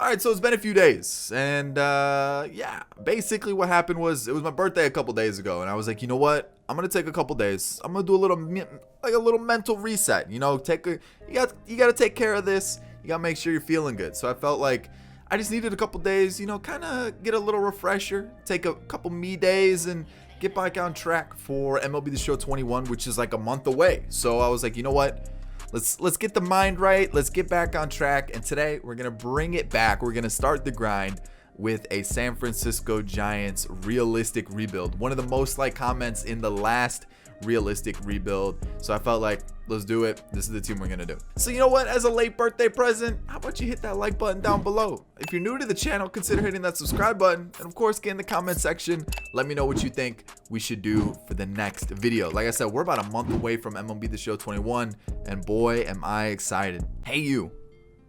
All right, so it's been a few days, and yeah, basically what happened was it was my birthday a couple days ago, and I was like, you know what? I'm gonna take a couple days. I'm gonna do a little mental reset. You know, you got to take care of this. You gotta make sure you're feeling good. So I felt like I just needed a couple days, you know, kind of get a little refresher, take a couple me days, and get back on track for MLB The Show 21, which is like a month away. So I was like, you know what? Let's get the mind right. Let's get back on track. And today we're going to bring it back. We're going to start the grind with a San Francisco Giants realistic rebuild. One of the most liked comments in the last realistic rebuild. So I felt like, let's do it. This is the team we're going to do. So you know what? As a late birthday present, how about you hit that like button down below? If you're new to the channel, consider hitting that subscribe button. And of course, get in the comment section. Let me know what you think we should do for the next video. Like I said, we're about a month away from MLB The Show 21. And boy, am I excited. Hey, you.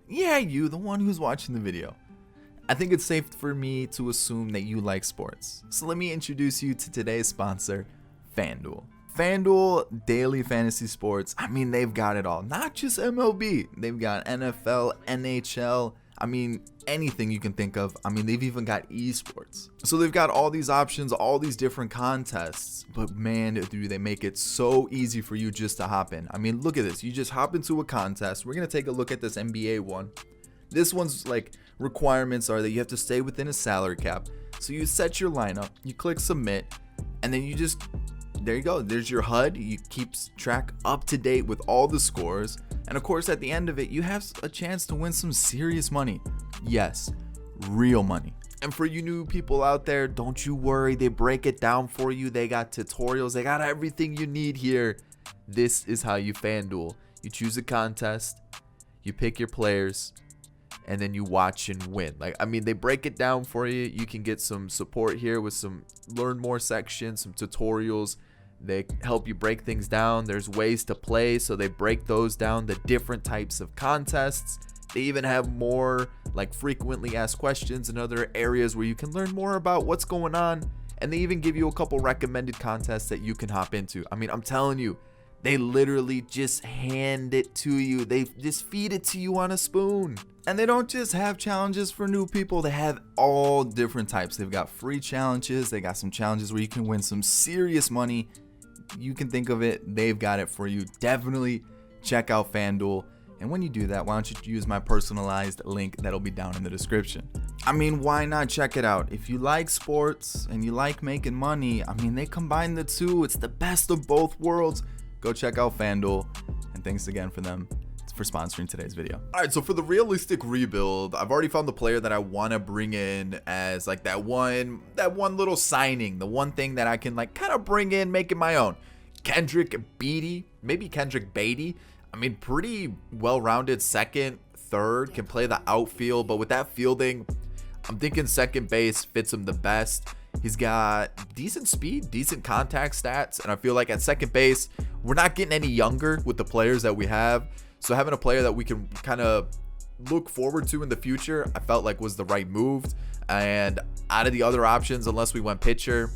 Yeah, you, the one who's watching the video. I think it's safe for me to assume that you like sports. So let me introduce you to today's sponsor, FanDuel. FanDuel Daily Fantasy Sports, I mean, they've got it all. Not just MLB. They've got NFL, NHL, I mean, anything you can think of. I mean, they've even got esports. So they've got all these options, all these different contests. But man, do they make it so easy for you just to hop in. I mean, look at this. You just hop into a contest. We're going to take a look at this NBA one. This one's like requirements are that you have to stay within a salary cap. So you set your lineup, you click submit, and then you just... there you go. There's your HUD. You keep track up to date with all the scores. And of course, at the end of it, you have a chance to win some serious money. Yes, real money. And for you new people out there, don't you worry. They break it down for you. They got tutorials. They got everything you need here. This is how you FanDuel. You choose a contest. You pick your players. And then you watch and win. Like, I mean, they break it down for you. You can get some support here with some learn more sections, some tutorials. They help you break things down. There's ways to play, so they break those down, the different types of contests. They even have more like frequently asked questions and other areas where you can learn more about what's going on. And they even give you a couple recommended contests that you can hop into. I mean, I'm telling you, they literally just hand it to you. They just feed it to you on a spoon. And they don't just have challenges for new people. They have all different types. They've got free challenges. They got some challenges where you can win some serious money. You can think of it. They've got it for you. Definitely check out FanDuel. And when you do that, why don't you use my personalized link that'll be down in the description. I mean, why not check it out? If you like sports and you like making money, I mean, they combine the two. It's the best of both worlds. Go check out FanDuel. And thanks again for them for sponsoring today's video. All right, so for the realistic rebuild, I've already found the player that I want to bring in as like that one little signing, the one thing that I can like kind of bring in, make it my own. Kendrick Beatty, maybe Kendrick Beatty. I mean, pretty well-rounded second, third, can play the outfield, but with that fielding, I'm thinking second base fits him the best. He's got decent speed, decent contact stats, and I feel like at second base, we're not getting any younger with the players that we have. So having a player that we can kind of look forward to in the future, I felt like was the right move. And out of the other options, unless we went pitcher,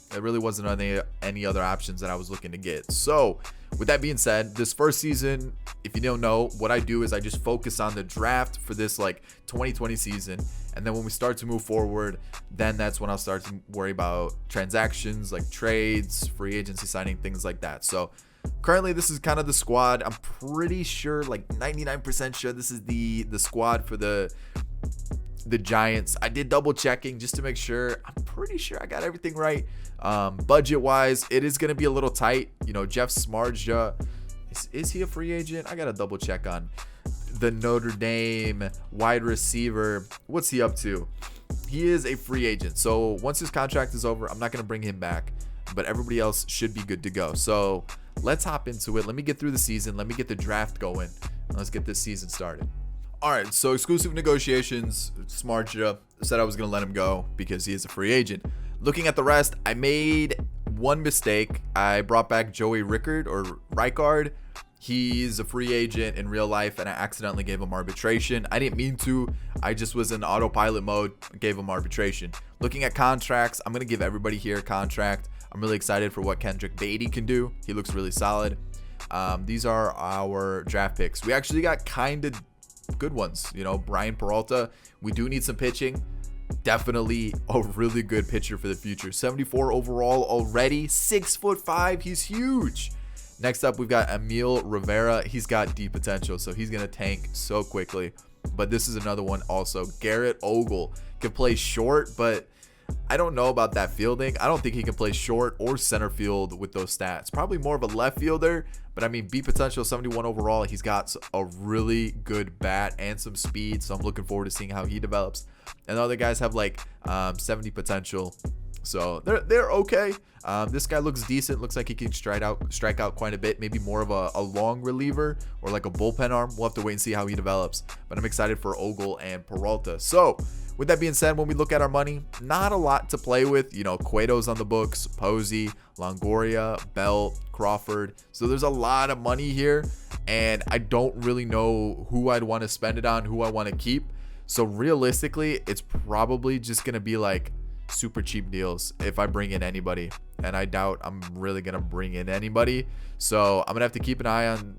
there really wasn't any other options that I was looking to get. So with that being said, this first season, if you don't know, what I do is I just focus on the draft for this like 2020 season. And then when we start to move forward, then that's when I'll start to worry about transactions like trades, free agency signing, things like that. So currently, this is kind of the squad. I'm pretty sure, like 99% sure, this is the squad for the Giants. I did double checking just to make sure. I'm pretty sure I got everything right. Budget wise, it is going to be a little tight. You know, Jeff Smarja, is he a free agent? I got to double check on the Notre Dame wide receiver. What's he up to? He is a free agent. So once his contract is over, I'm not going to bring him back, but everybody else should be good to go. So let's hop into it. Let me get through the season. Let me get the draft going. Let's get this season started. All right, so exclusive negotiations. Smarja said I was going to let him go because he is a free agent. Looking at the rest, I made one mistake. I brought back Joey Ricard. He's a free agent in real life, and I accidentally gave him arbitration. I didn't mean to. I just was in autopilot mode, gave him arbitration. Looking at contracts, I'm going to give everybody here a contract. I'm really excited for what Kendrick Beatty can do. He looks really solid. These are our draft picks. We actually got kind of good ones. You know, Brian Peralta, we do need some pitching. Definitely a really good pitcher for the future. 74 overall already, 6'5". He's huge. Next up, we've got Emil Rivera. He's got deep potential, so he's going to tank so quickly. But this is another one also. Garrett Ogle can play short, but I don't know about that fielding. I don't think he can play short or center field with those stats. Probably more of a left fielder, but I mean, beat potential, 71 overall. He's got a really good bat and some speed, so I'm looking forward to seeing how he develops. And the other guys have like 70 potential, so they're okay. This guy looks decent. Looks like he can strike out quite a bit. Maybe more of a long reliever or like a bullpen arm. We'll have to wait and see how he develops. But I'm excited for Ogle and Peralta. So with that being said, when we look at our money, not a lot to play with. You know, Cueto's on the books, Posey, Longoria, Bell, Crawford. So there's a lot of money here, and I don't really know who I'd want to spend it on, who I want to keep. So realistically, it's probably just going to be like super cheap deals if I bring in anybody, and I doubt I'm really going to bring in anybody. So I'm going to have to keep an eye on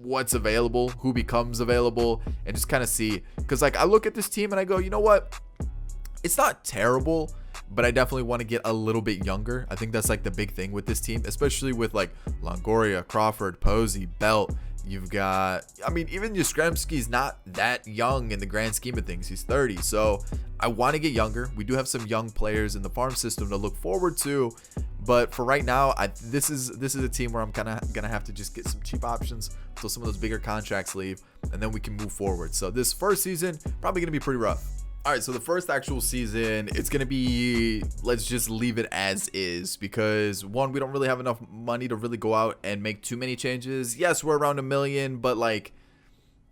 what's available, who becomes available, and just kind of see. Because like I look at this team and I go, you know what? It's not terrible, but I definitely want to get a little bit younger. I think that's like the big thing with this team, especially with like Longoria, Crawford, Posey, Belt. You've got, I mean, even Yastrzemski's not that young in the grand scheme of things. He's 30. So I want to get younger. We do have some young players in the farm system to look forward to. But for right now, this is a team where I'm kind of going to have to just get some cheap options until some of those bigger contracts leave, and then we can move forward. So this first season, probably going to be pretty rough. All right, so the first actual season, it's going to be, let's just leave it as is, because one, we don't really have enough money to really go out and make too many changes. Yes, we're around $1 million, but like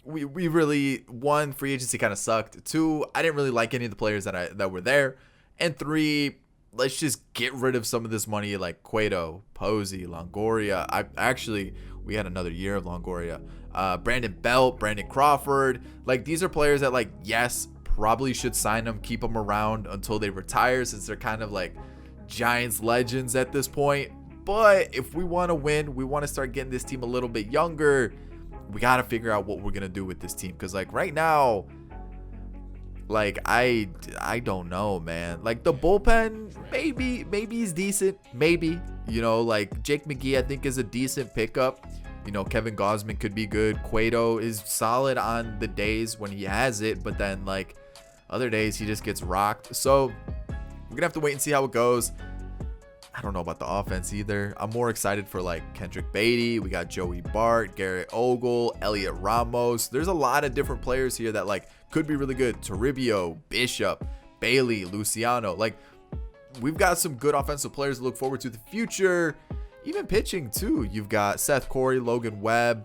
we really, one, free agency kind of sucked. Two, I didn't really like any of the players that were there. And three, let's just get rid of some of this money like Cueto, Posey, Longoria. We had another year of Longoria. Brandon Belt, Brandon Crawford. Like, these are players that, like, yes, probably should sign them, keep them around until they retire, since they're kind of like Giants legends at this point. But if we want to win, we want to start getting this team a little bit younger, we got to figure out what we're going to do with this team. Because like right now, like I don't know, man. Like the bullpen, maybe is decent. Maybe, you know, like Jake McGee, I think is a decent pickup. You know, Kevin Gausman could be good. Cueto is solid on the days when he has it, but then like other days he just gets rocked. So we're gonna have to wait and see how it goes. I don't know about the offense either. I'm more excited for like Kendrick Beatty. We got Joey Bart, Garrett Ogle, Elliot Ramos. There's a lot of different players here that like could be really good. Toribio, Bishop, Bailey, Luciano. Like, we've got some good offensive players to look forward to the future. Even pitching too. You've got Seth Corey, Logan Webb,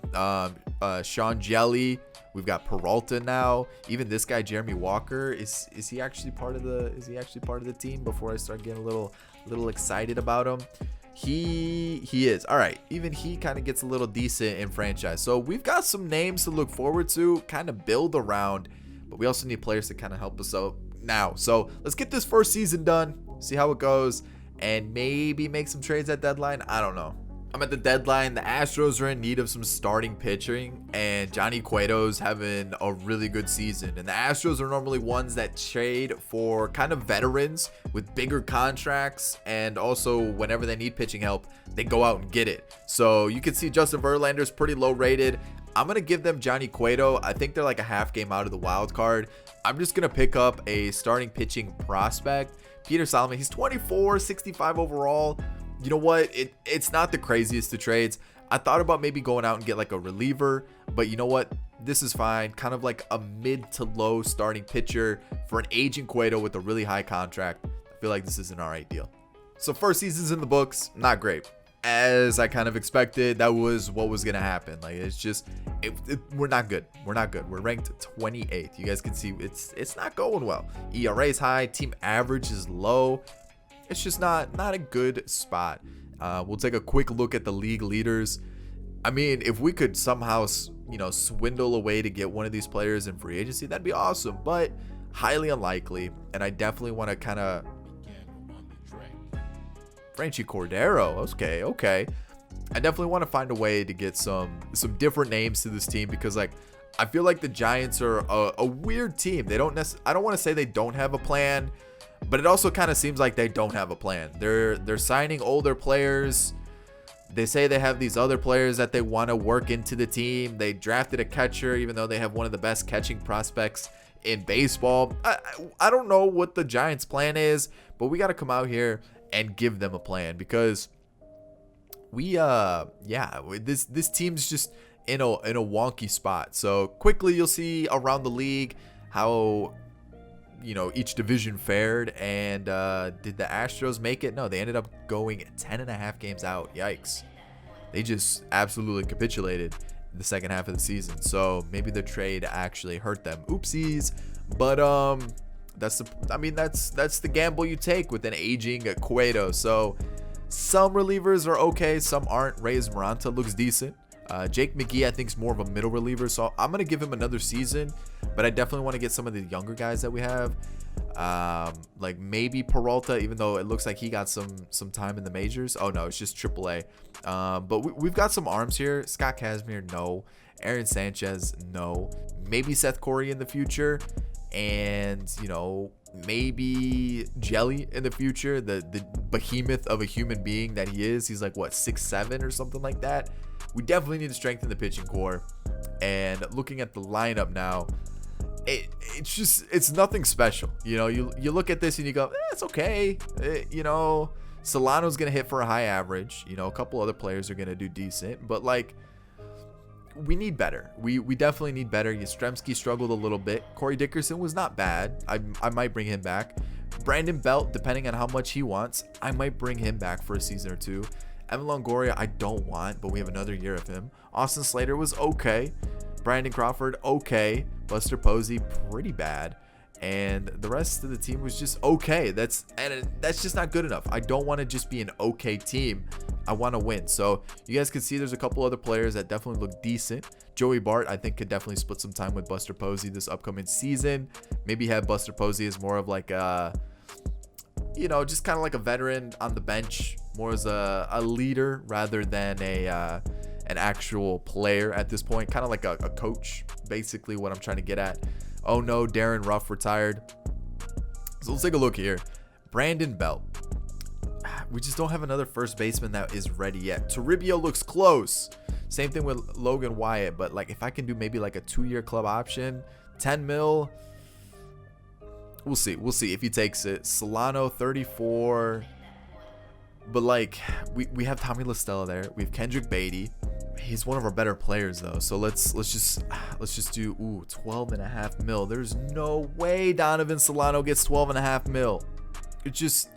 Sean Jelly. We've got Peralta now. Even this guy, Jeremy Walker, is he actually part of the team? Before I start getting a little excited about him, he is. All right, even he kind of gets a little decent in franchise. So we've got some names to look forward to, kind of build around, but we also need players to kind of help us out now. So let's get this first season done, see how it goes, and maybe make some trades at deadline. I don't know. I'm at the deadline. The Astros are in need of some starting pitching, and Johnny Cueto's having a really good season. And the Astros are normally ones that trade for kind of veterans with bigger contracts, and also whenever they need pitching help, they go out and get it. So you can see Justin Verlander's pretty low rated. I'm going to give them Johnny Cueto. I think they're like a half game out of the wild card. I'm just going to pick up a starting pitching prospect, Peter Solomon. He's 24, 65 overall. You know what? It's not the craziest of trades. I thought about maybe going out and get like a reliever, but you know what? This is fine. Kind of like a mid to low starting pitcher for an aging Cueto with a really high contract. I feel like this is an alright deal. So first season's in the books. Not great. As I kind of expected, that was what was going to happen. Like, it's just, we're not good. We're not good. We're ranked 28th. You guys can see it's not going well. ERA is high. Team average is low. It's just not a good spot. We'll take a quick look at the league leaders. I mean, if we could somehow, swindle a way to get one of these players in free agency, that'd be awesome, but highly unlikely. And I definitely want to kind of Franchy Cordero. Okay. I definitely want to find a way to get some different names to this team, because like I feel like the Giants are a weird team. They don't I don't want to say they don't have a plan, but it also kind of seems like they don't have a plan. They're signing older players. They say they have these other players that they want to work into the team. They drafted a catcher, even though they have one of the best catching prospects in baseball. I don't know what the Giants' plan is, but we got to come out here and give them a plan, because this team's just in a wonky spot. So quickly you'll see around the league how each division fared. And did the Astros make it? No, they ended up going 10.5 games out. Yikes. They just absolutely capitulated in the second half of the season. So maybe the trade actually hurt them. Oopsies. But that's the gamble you take with an aging Cueto. So some relievers are okay, some aren't. Reyes Maranta looks decent. Jake McGee, I think, is more of a middle reliever, so I'm gonna give him another season. But I definitely want to get some of the younger guys that we have, like maybe Peralta, even though it looks like he got some time in the majors. Oh no, it's just AAA. But we've got some arms here. Scott Kazmir, no. Aaron Sanchez, no. Maybe Seth Corey in the future, and maybe Jelly in the future, the behemoth of a human being that he is. He's like, what, 6'7" or something like that. We definitely need to strengthen the pitching core. And looking at the lineup now, it's nothing special. You look at this and you go, it's okay. Solano's gonna hit for a high average. A couple other players are gonna do decent, but like, we need better. We definitely need better. Yastrzemski struggled a little bit. Corey Dickerson was not bad. I might bring him back. Brandon Belt, depending on how much he wants, I might bring him back for a season or two. Evan Longoria, I don't want, but we have another year of him. Austin Slater was okay. Brandon Crawford, okay. Buster Posey, pretty bad. And the rest of the team was just okay. That's just not good enough. I don't want to just be an okay team. I want to win. So you guys can see there's a couple other players that definitely look decent. Joey Bart, I think, could definitely split some time with Buster Posey this upcoming season. Maybe have Buster Posey as more of like a, just kind of like a veteran on the bench, more as a leader rather than an actual player at this point. Kind of like a coach, basically what I'm trying to get at. Oh no, Darren Ruff retired. So let's take a look here. Brandon Belt. We just don't have another first baseman that is ready yet. Toribio looks close. Same thing with Logan Wyatt. But like, if I can do maybe like a 2-year club option, 10 mil. We'll see. We'll see if he takes it. Solano, 34. But like, we have Tommy La Stella there. We have Kendrick Beatty. He's one of our better players though. So let's just do 12.5 mil. There's no way Donovan Solano gets 12.5 mil. It just,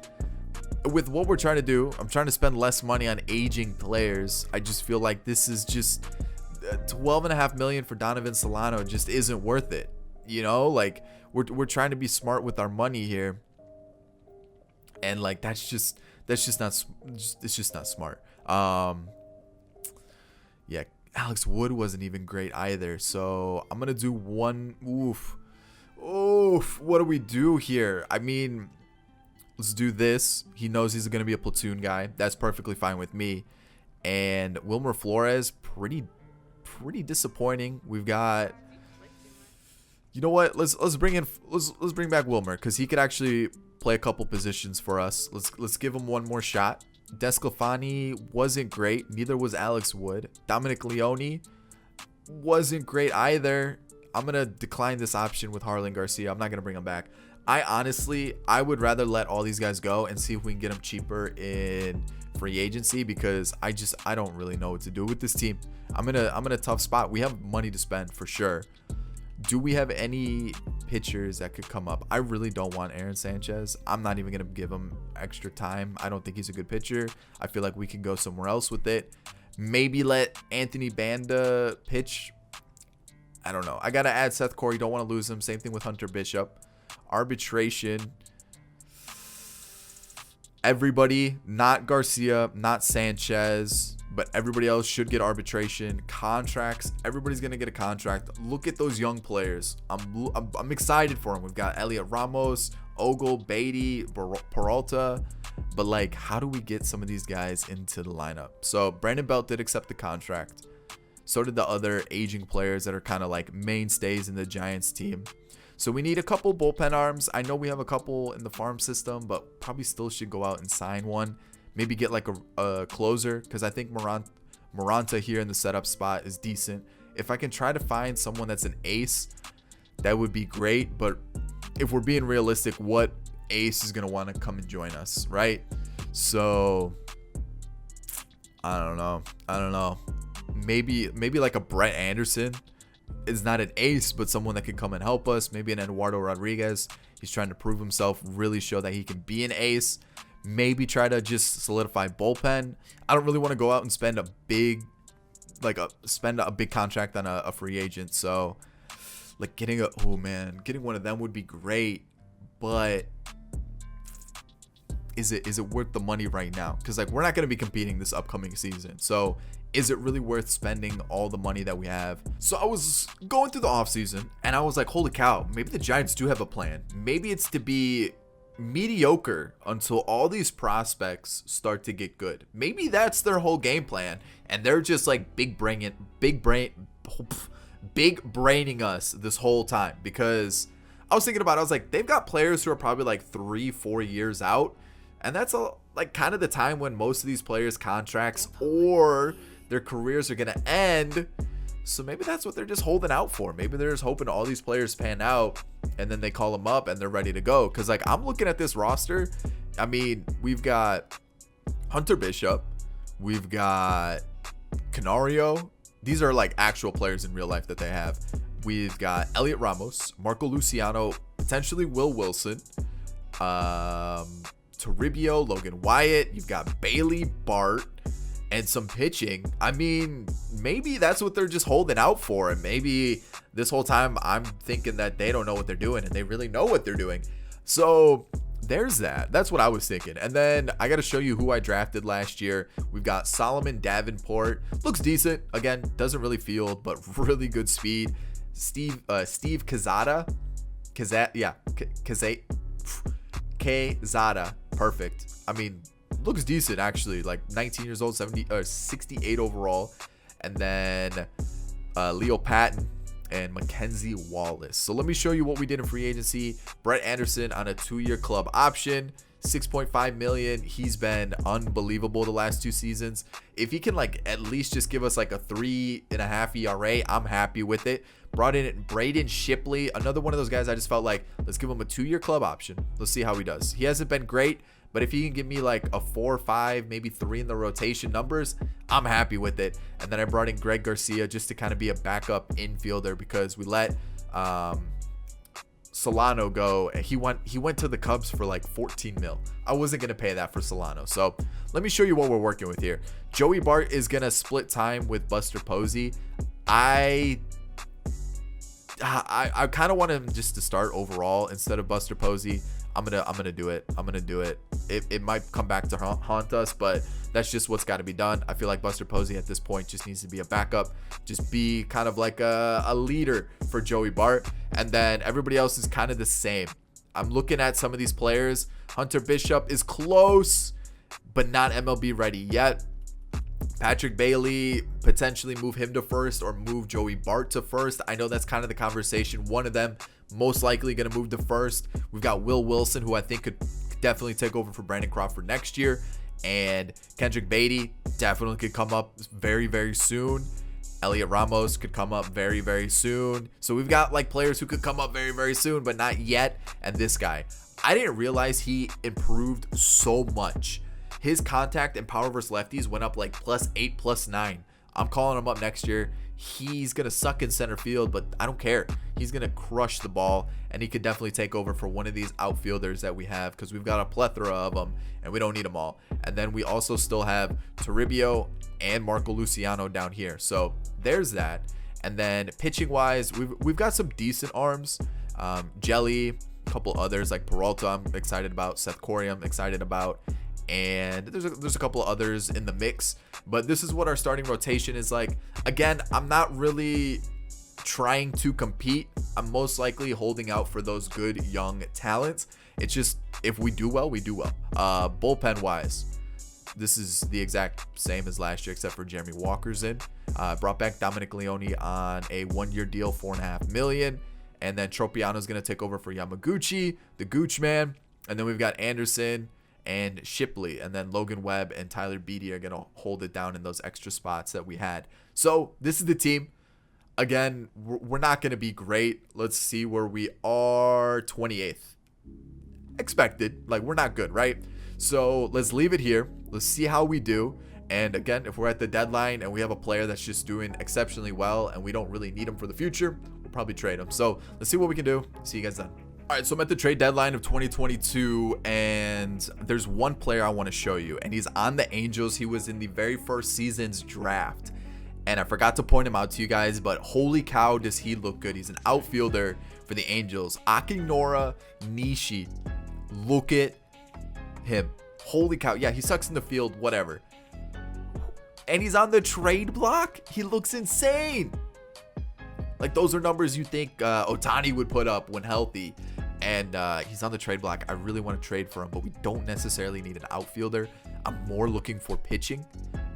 with what we're trying to do, I'm trying to spend less money on aging players. I just feel like this is just 12.5 million for Donovan Solano just isn't worth it. Like we're trying to be smart with our money here, and like that's just not smart. Yeah, Alex Wood wasn't even great either. So I'm gonna do one. Oof. What do we do here? I mean, let's do this. He knows he's going to be a platoon guy. That's perfectly fine with me. And Wilmer Flores, pretty disappointing. We've got, you know what? Let's bring back Wilmer, because he could actually play a couple positions for us. Let's give him one more shot. Desclafani wasn't great. Neither was Alex Wood. Dominic Leone wasn't great either. I'm going to decline this option with Harlan Garcia. I'm not going to bring him back. I would rather let all these guys go and see if we can get them cheaper in free agency, because I don't really know what to do with this team. I'm in a tough spot. We have money to spend for sure. Do we have any pitchers that could come up? I really don't want Aaron Sanchez. I'm not even going to give him extra time. I don't think he's a good pitcher. I feel like we can go somewhere else with it. Maybe let Anthony Banda pitch. I don't know. I got to add Seth Corey. Don't want to lose him. Same thing with Hunter Bishop. Arbitration. Everybody, not Garcia, not Sanchez, but everybody else should get arbitration. Contracts, everybody's gonna get a contract. Look at those young players. I'm excited for them. We've got Elliot Ramos, Ogle, Beatty, Peralta, but like, how do we get some of these guys into the lineup? So Brandon Belt did accept the contract. So did the other aging players that are kind of like mainstays in the Giants team. So we need a couple bullpen arms. I know we have a couple in the farm system, but probably still should go out and sign one. Maybe get like a closer, because I think Moranta here in the setup spot is decent. If I can try to find someone that's an ace, that would be great. But if we're being realistic, what ace is going to want to come and join us, right? So I don't know. Maybe like a Brett Anderson is not an ace, but someone that can come and help us. Maybe an Eduardo Rodriguez. He's trying to prove himself, really show that he can be an ace. Maybe try to just solidify bullpen. I don't really want to go out and spend a big contract on a free agent. So like getting one of them would be great, but is it worth the money right now? Because like we're not going to be competing this upcoming season. So is it really worth spending all the money that we have? So I was going through the offseason and I was like, holy cow, maybe the Giants do have a plan. Maybe it's to be mediocre until all these prospects start to get good. Maybe that's their whole game plan, and they're just like big braining us this whole time. Because I was thinking about it, I was like, they've got players who are probably like 3-4 years out, and that's like kind of the time when most of these players' contracts or their careers are gonna end. So maybe that's what they're just holding out for. Maybe they're just hoping all these players pan out and then they call them up and they're ready to go. Because like I'm looking at this roster. I mean, we've got Hunter Bishop. We've got Canario. These are like actual players in real life that they have. We've got Elliot Ramos, Marco Luciano, potentially Will Wilson, Toribio, Logan Wyatt. You've got Bailey, Bart, and some pitching. I mean, maybe that's what they're just holding out for. And maybe this whole time I'm thinking that they don't know what they're doing and they really know what they're doing. So there's that. That's what I was thinking. And then I got to show you who I drafted last year. We've got Solomon Davenport. Looks decent. Again, doesn't really field, but really good speed. Steve Quezada. Quezada. Perfect. I mean, looks decent actually, like 19 years old, 68 overall. And then Leo Patton and Mackenzie Wallace. So let me show you what we did in free agency. Brett Anderson on a 2-year club option, $6.5 million. He's been unbelievable the last 2 seasons. If he can like at least just give us like a 3.5 ERA, I'm happy with it. Brought in Braden Shipley, another one of those guys I just felt like, let's give him a 2-year club option. Let's see how he does. He hasn't been great, but if he can give me like a 4 or 5, maybe 3 in the rotation numbers, I'm happy with it. And then I brought in Greg Garcia just to kind of be a backup infielder because we let Solano go. He went to the Cubs for like 14 mil. I wasn't going to pay that for Solano. So let me show you what we're working with here. Joey Bart is going to split time with Buster Posey. I kind of want him just to start overall instead of Buster Posey. I'm gonna do it. It might come back to haunt us, but that's just what's got to be done. I feel like Buster Posey at this point just needs to be a backup, just be kind of like a leader for Joey Bart, and then everybody else is kind of the same. I'm looking at some of these players. Hunter Bishop is close, but not MLB ready yet. Patrick Bailey, potentially move him to first or move Joey Bart to first. I know that's kind of the conversation. One of them most likely going to move to first. We've got Will Wilson, who I think could definitely take over for Brandon Crawford next year. And Kendrick Beatty definitely could come up very, very soon. Elliot Ramos could come up very, very soon. So we've got like players who could come up very, very soon, but not yet. And this guy, I didn't realize he improved so much. His contact and power versus lefties went up like +8, +9. I'm calling him up next year. He's going to suck in center field, but I don't care. He's going to crush the ball, and he could definitely take over for one of these outfielders that we have because we've got a plethora of them, and we don't need them all. And then we also still have Toribio and Marco Luciano down here. So there's that. And then pitching-wise, we've got some decent arms. Jelly, a couple others like Peralta I'm excited about. Seth Corey I'm excited about. And there's a couple of others in the mix, but this is what our starting rotation is like. Again, I'm not really trying to compete. I'm most likely holding out for those good young talents. It's just if we do well, we do well. Bullpen wise, this is the exact same as last year, except for Jeremy Walker's in. Brought back Dominic Leone on a 1-year deal, $4.5 million. And then Tropiano's going to take over for Yamaguchi, the Gooch man. And then we've got Anderson and Shipley. And then Logan Webb and Tyler Beatty are going to hold it down in those extra spots that we had. So this is the team. Again, we're not going to be great. Let's see where we are. 28th. Expected. Like, we're not good, right? So let's leave it here. Let's see how we do. And again, if we're at the deadline and we have a player that's just doing exceptionally well and we don't really need him for the future, we'll probably trade him. So let's see what we can do. See you guys then. All right, so I'm at the trade deadline of 2022, and there's one player I want to show you, and he's on the Angels. He was in the very first season's draft, and I forgot to point him out to you guys, but holy cow, does he look good. He's an outfielder for the Angels. Akinora Nishi. Look at him. Holy cow. Yeah, he sucks in the field, whatever. And he's on the trade block. He looks insane. Like, those are numbers you think Ohtani would put up when healthy. And he's on the trade block. I really want to trade for him, but we don't necessarily need an outfielder. I'm more looking for pitching.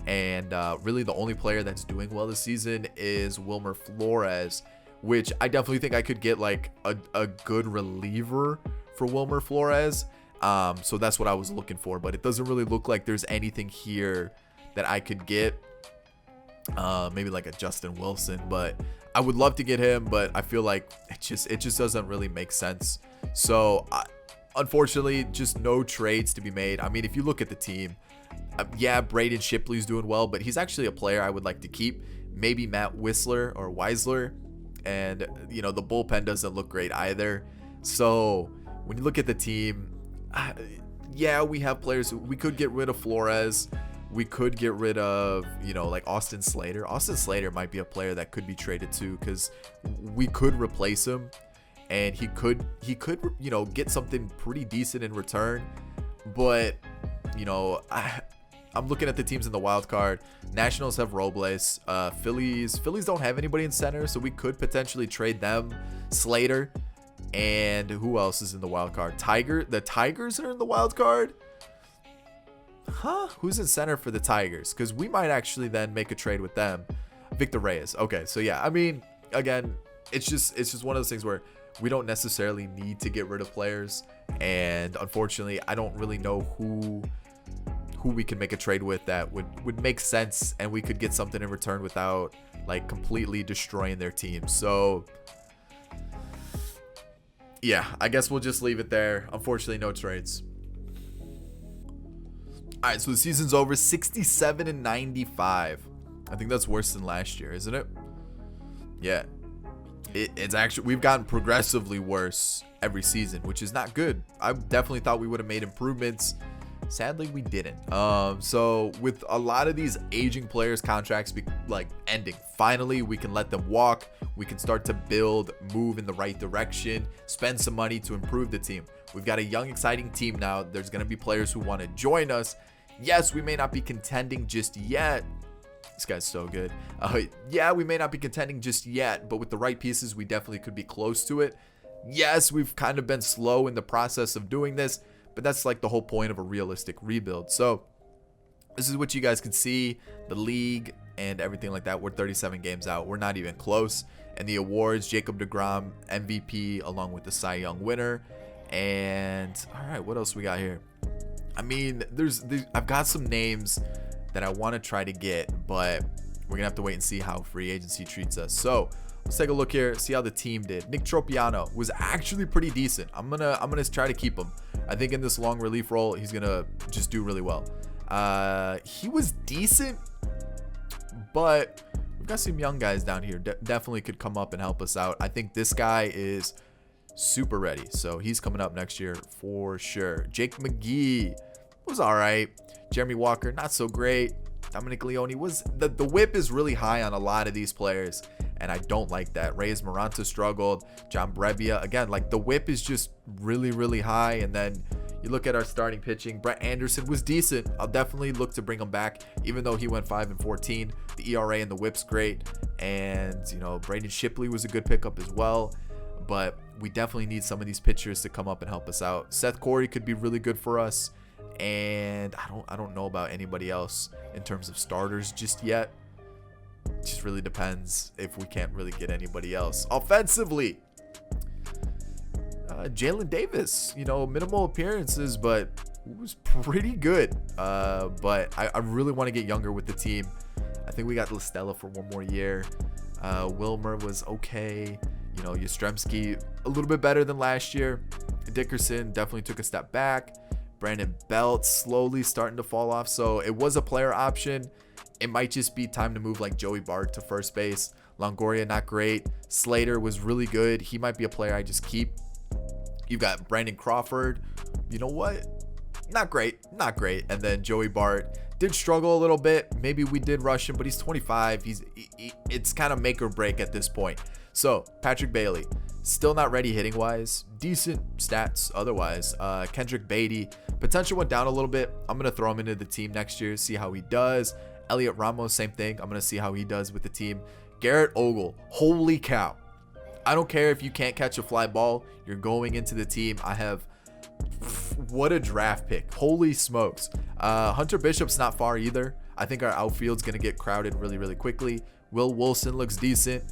And really the only player that's doing well this season is Wilmer Flores, which I definitely think I could get like a good reliever for Wilmer Flores. So that's what I was looking for, but it doesn't really look like there's anything here that I could get. Maybe like a Justin Wilson, but I would love to get him, but I feel like it just doesn't really make sense. So unfortunately, just no trades to be made. I mean, if you look at the team, yeah, Braden Shipley's doing well, but he's actually a player I would like to keep. Maybe Matt Whistler or Weisler, and you know, the bullpen doesn't look great either. So when you look at the team, yeah, we have players. We could get rid of Flores. We could get rid of, you know, like Austin Slater. Austin Slater might be a player that could be traded too, because we could replace him, and he could, you know, get something pretty decent in return. But, you know, I'm looking at the teams in the wild card. Nationals have Robles. Phillies don't have anybody in center, so we could potentially trade them. Slater. And who else is in the wild card? The Tigers are in the wild card. Huh? Who's in center for the Tigers? Because we might actually then make a trade with them. Victor Reyes. Okay, so yeah, I mean, again, it's just one of those things where we don't necessarily need to get rid of players, and unfortunately, I don't really know who we can make a trade with that would make sense, and we could get something in return without like completely destroying their team. So yeah, I guess we'll just leave it there. Unfortunately, no trades. All right, so the season's over. 67-95. I think that's worse than last year, isn't it? Yeah. It's actually, we've gotten progressively worse every season, which is not good. I definitely thought we would have made improvements. Sadly, we didn't. So with a lot of these aging players' contracts ending, finally we can let them walk. We can start to build, move in the right direction, spend some money to improve the team. We've got a young, exciting team now. There's going to be players who want to join us. Yes, we may not be contending just yet. This guy's so good. Yeah, we may not be contending just yet, but with the right pieces, we definitely could be close to it. Yes, we've kind of been slow in the process of doing this, but that's like the whole point of a realistic rebuild. So this is what you guys can see, the league and everything like that. We're 37 games out. We're not even close. And the awards, Jacob deGrom, MVP, along with the Cy Young winner. And all right, what else we got here? I mean, I've got some names that I want to try to get, but we're gonna have to wait and see how free agency treats us. So let's take a look here, see how the team did. Nick Tropiano was actually pretty decent. I'm gonna try to keep him. I think in this long relief role, he's gonna just do really well. He was decent, but we've got some young guys down here. Definitely could come up and help us out. I think this guy is super ready, so he's coming up next year for sure. Jake McGee was all right. Jeremy Walker, not so great. Dominic Leone was the whip is really high on a lot of these players, and I don't like that. Reyes Maranta struggled. John Brebbia, again, like the whip is just really, really high. And then you look at our starting pitching. Brett Anderson was decent. I'll definitely look to bring him back, even though he went 5-14. The ERA and the whip's great, and you know, Braden Shipley was a good pickup as well. But we definitely need some of these pitchers to come up and help us out. Seth Corey could be really good for us. And I don't know about anybody else in terms of starters just yet. It just really depends if we can't really get anybody else. Offensively, Jalen Davis, minimal appearances, but was pretty good. But I really want to get younger with the team. I think we got Listella for one more year. Wilmer was okay. Yastrzemski a little bit better than last year. Dickerson definitely took a step back. Brandon Belt slowly starting to fall off. So it was a player option. It might just be time to move like Joey Bart to first base. Longoria, not great. Slater was really good. He might be a player I just keep. You've got Brandon Crawford. You know what? Not great. And then Joey Bart did struggle a little bit. Maybe we did rush him, but he's 25. It's kind of make or break at this point. So Patrick Bailey, still not ready hitting wise. Decent stats otherwise. Kendrick Beatty, potential went down a little bit. I'm going to throw him into the team next year, see how he does. Elliot Ramos, same thing. I'm going to see how he does with the team. Garrett Ogle, holy cow. I don't care if you can't catch a fly ball. You're going into the team. What a draft pick. Holy smokes. Hunter Bishop's not far either. I think our outfield's going to get crowded really, really quickly. Will Wilson looks decent.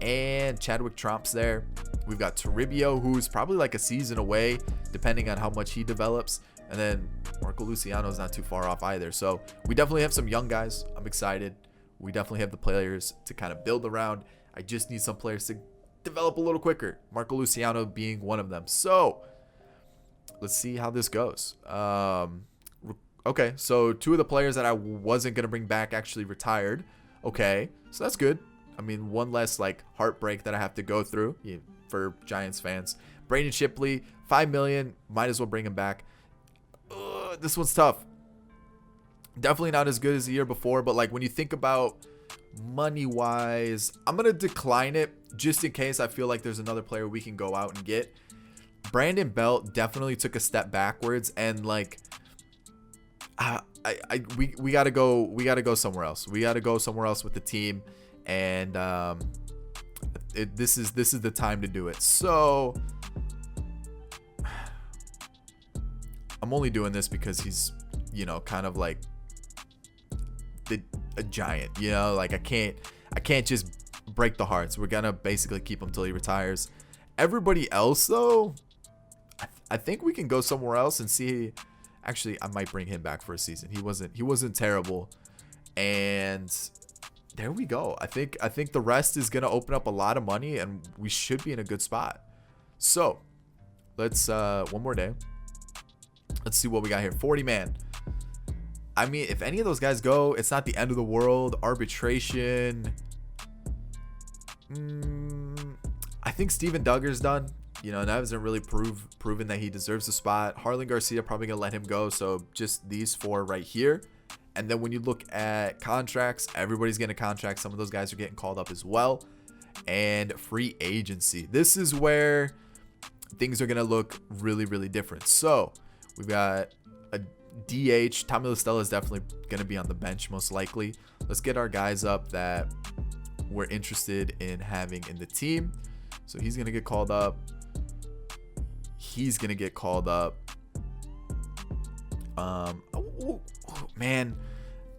And Chadwick Tromp's there. We've got Toribio, who's probably like a season away, depending on how much he develops. And then Marco Luciano's not too far off either. So we definitely have some young guys. I'm excited. We definitely have the players to kind of build around. I just need some players to develop a little quicker. Marco Luciano being one of them. So let's see how this goes. Okay, so two of the players that I wasn't going to bring back actually retired. Okay, so that's good. I mean, one less like heartbreak that I have to go through for Giants fans. Braden Shipley, $5 million. Might as well bring him back. This one's tough. Definitely not as good as the year before, but like when you think about money wise, I'm going to decline it just in case I feel like there's another player we can go out and get. Brandon Belt definitely took a step backwards, and like we got to go somewhere else. We got to go somewhere else with the team, and this is the time to do it. So I'm only doing this because he's, kind of like a giant, like I can't just break the hearts. We're gonna basically keep him till he retires. Everybody else though, I think we can go somewhere else and see. Actually, I might bring him back for a season. He wasn't terrible, and there we go. I think the rest is gonna open up a lot of money, and we should be in a good spot. So let's one more day. Let's see what we got here. 40 man. I mean, if any of those guys go, it's not the end of the world. Arbitration. I think Steven Duggar's done. That hasn't really proven that he deserves a spot. Harlan Garcia, probably going to let him go. So just these four right here. And then when you look at contracts, everybody's getting a contract. Some of those guys are getting called up as well. And free agency. This is where things are going to look really, really different. So we've got a DH. Tommy Listella is definitely going to be on the bench most likely. Let's get our guys up that we're interested in having in the team. So he's going to get called up. He's going to get called up. Man,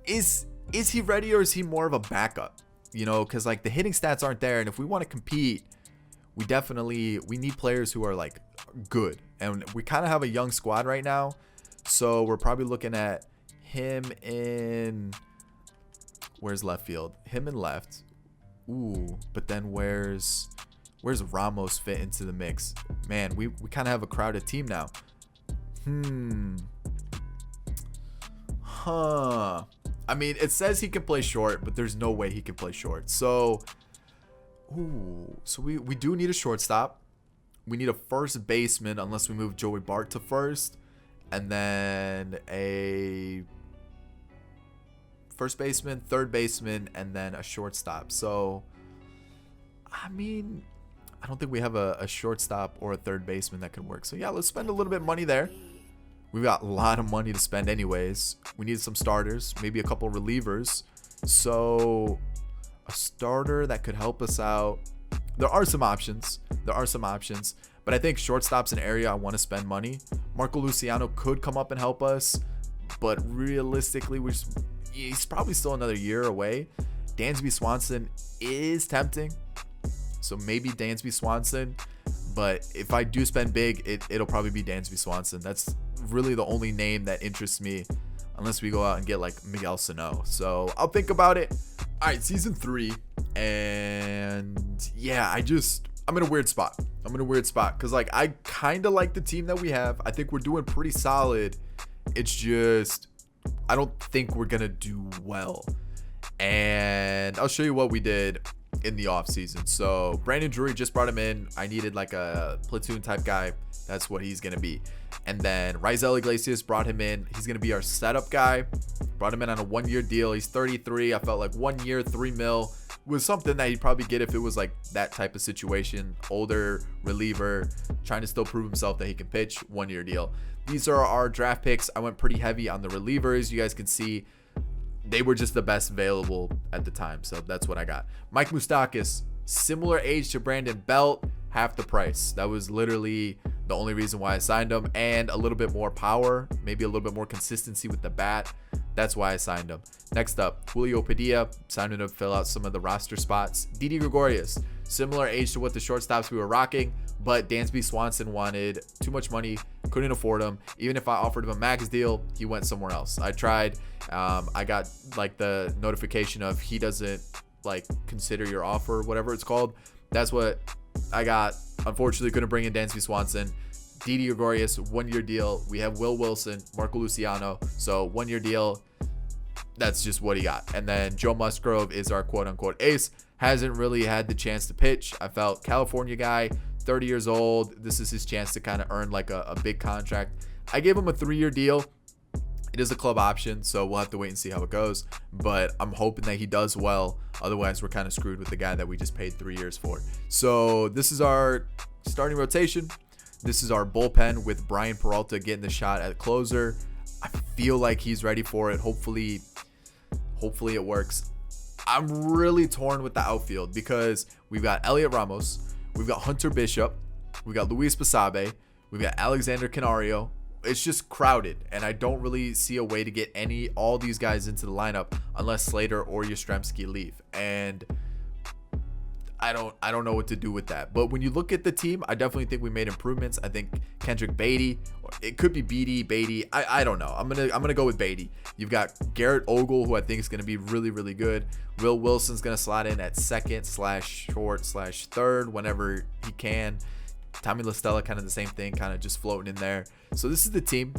is he ready, or is he more of a backup? Because like the hitting stats aren't there. And if we want to compete, we need players who are like good. And we kind of have a young squad right now. So we're probably looking at him in, where's left field? Him in left. Ooh, but then where's Ramos fit into the mix? Man, we kind of have a crowded team now. I mean, it says he can play short, but there's no way he can play short. So, so we do need a shortstop. We need a first baseman, unless we move Joey Bart to first. And then a first baseman, third baseman, and then a shortstop. So, I mean, I don't think we have a shortstop or a third baseman that can work. So, yeah, let's spend a little bit of money there. We've got a lot of money to spend anyways. We need some starters, maybe a couple relievers. So, a starter that could help us out. There are some options. But I think shortstop's an area I want to spend money. Marco Luciano could come up and help us, but realistically, he's probably still another year away. Dansby Swanson is tempting, so maybe Dansby Swanson. But if I do spend big, it'll probably be Dansby Swanson. That's really the only name that interests me, unless we go out and get like Miguel Sano. So I'll think about it. All right, season 3, and yeah, I'm in a weird spot. Because like I kind of like the team that we have. I think we're doing pretty solid. It's just I don't think we're gonna do well. And I'll show you what we did in the offseason. So Brandon Drury, just brought him in. I needed like a platoon type guy. That's what he's gonna be. And then Raisel Iglesias, brought him in. He's gonna be our setup guy. Brought him in on a 1-year deal. He's 33. I felt like 1 year, $3 million was something that he'd probably get if it was like that type of situation. Older reliever, trying to still prove himself that he can pitch. 1-year deal. These are our draft picks. I went pretty heavy on the relievers. You guys can see they were just the best available at the time. So that's what I got. Mike Moustakas, similar age to Brandon Belt, half the price. That was literally the only reason why I signed him, and a little bit more power, maybe a little bit more consistency with the bat. That's why I signed him. Next up, Julio Padilla, signed him to fill out some of the roster spots. Didi Gregorius, similar age to what the shortstops we were rocking, but Dansby Swanson wanted too much money, couldn't afford him. Even if I offered him a max deal, he went somewhere else. I tried. I got like the notification of he doesn't like consider your offer, whatever it's called. That's what I got. Unfortunately, couldn't bring in Dansby Swanson. Didi Gregorius, 1-year deal. We have Will Wilson, Marco Luciano. So 1-year deal. That's just what he got. And then Joe Musgrove is our quote-unquote ace. Hasn't really had the chance to pitch. I felt California guy, 30 years old. This is his chance to kind of earn like a big contract. I gave him a 3-year deal. It is a club option, so we'll have to wait and see how it goes. But I'm hoping that he does well. Otherwise, we're kind of screwed with the guy that we just paid 3 years for. So this is our starting rotation. This is our bullpen with Brian Peralta getting the shot at closer. I feel like he's ready for it. Hopefully it works. I'm really torn with the outfield because we've got Elliot Ramos, we've got Hunter Bishop, we've got Luis Basabe, we've got Alexander Canario. It's just crowded, and I don't really see a way to get all these guys into the lineup unless Slater or Yastrzemski leave. And I don't know what to do with that. But when you look at the team, I definitely think we made improvements. I think Kendrick Beatty, or it could be Beatty. I don't know. I'm gonna go with Beatty. You've got Garrett Ogle, who I think is gonna be really, really good. Will Wilson's gonna slide in at second/short/third whenever he can. Tommy La Stella, kind of the same thing, kind of just floating in there. So this is the team.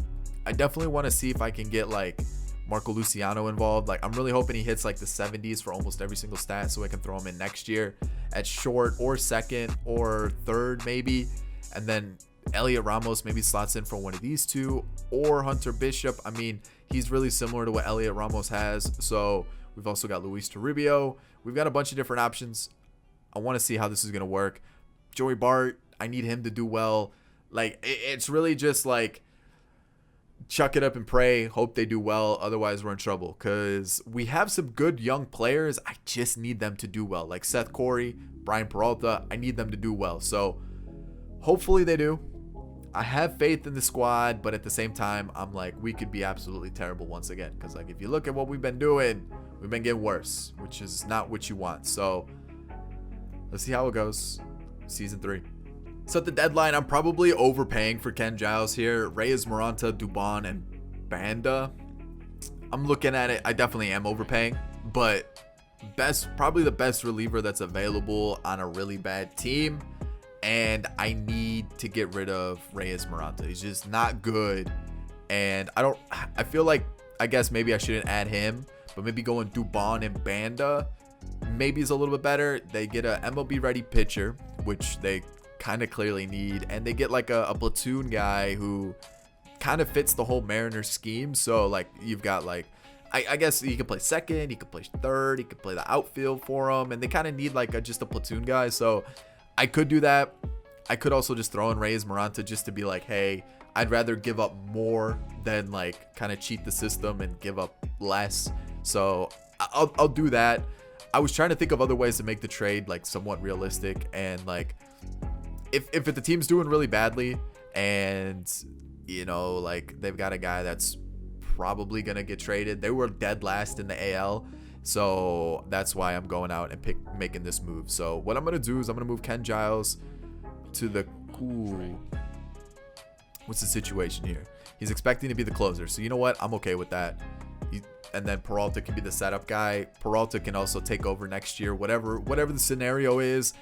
I definitely want to see if I can get like Marco Luciano involved. Like I'm really hoping he hits like the 70s for almost every single stat so I can throw him in next year at short or second or third maybe. And then Elliot Ramos maybe slots in for one of these two, or Hunter Bishop. I mean, he's really similar to what Elliot Ramos has. So we've also got Luis Toribio. We've got a bunch of different options. I want to see how this is going to work. Joey Bart, I need him to do well. Like it's really just like chuck it up and pray, hope they do well. Otherwise, we're in trouble because we have some good young players. I just need them to do well. Like Seth Corey, Brian Peralta, I need them to do well. So hopefully they do. I have faith in the squad, but at the same time, I'm like, we could be absolutely terrible once again. Because like if you look at what we've been doing, we've been getting worse, which is not what you want. So let's see how it goes. Season 3. So at the deadline, I'm probably overpaying for Ken Giles here. Reyes, Moranta, Dubon, and Banda. I'm looking at it. I definitely am overpaying, but probably the best reliever that's available on a really bad team. And I need to get rid of Reyes Moranta. He's just not good. And I feel like, I guess maybe I shouldn't add him, but maybe going Dubon and Banda maybe is a little bit better. They get a MLB ready pitcher, which they kind of clearly need, and they get like a platoon guy who kind of fits the whole Mariners scheme. So like you've got like I guess he could play second, he could play third, he could play the outfield for them, and they kind of need like just a platoon guy. So I could do that. I could also just throw in Reyes Moranta just to be like, hey, I'd rather give up more than like kind of cheat the system and give up less. So I'll do that. I was trying to think of other ways to make the trade like somewhat realistic, and like if the team's doing really badly and, you know, like they've got a guy that's probably going to get traded. They were dead last in the AL. So that's why I'm going out and making this move. So what I'm going to do is I'm going to move Ken Giles to the... Ooh. What's the situation here? He's expecting to be the closer. So you know what? I'm okay with that. And then Peralta can be the setup guy. Peralta can also take over next year. Whatever the scenario is,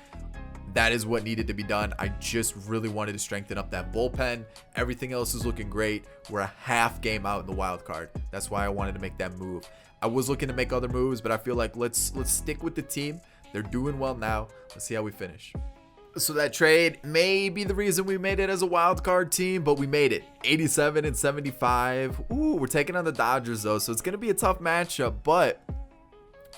that is what needed to be done. I just really wanted to strengthen up that bullpen. Everything else is looking great. We're a half game out in the wild card. That's why I wanted to make that move. I was looking to make other moves, but I feel like let's stick with the team. They're doing well now. Let's see how we finish. So that trade may be the reason we made it as a wild card team, but we made it. 87 and 75. Ooh, we're taking on the Dodgers though, so it's gonna be a tough matchup. But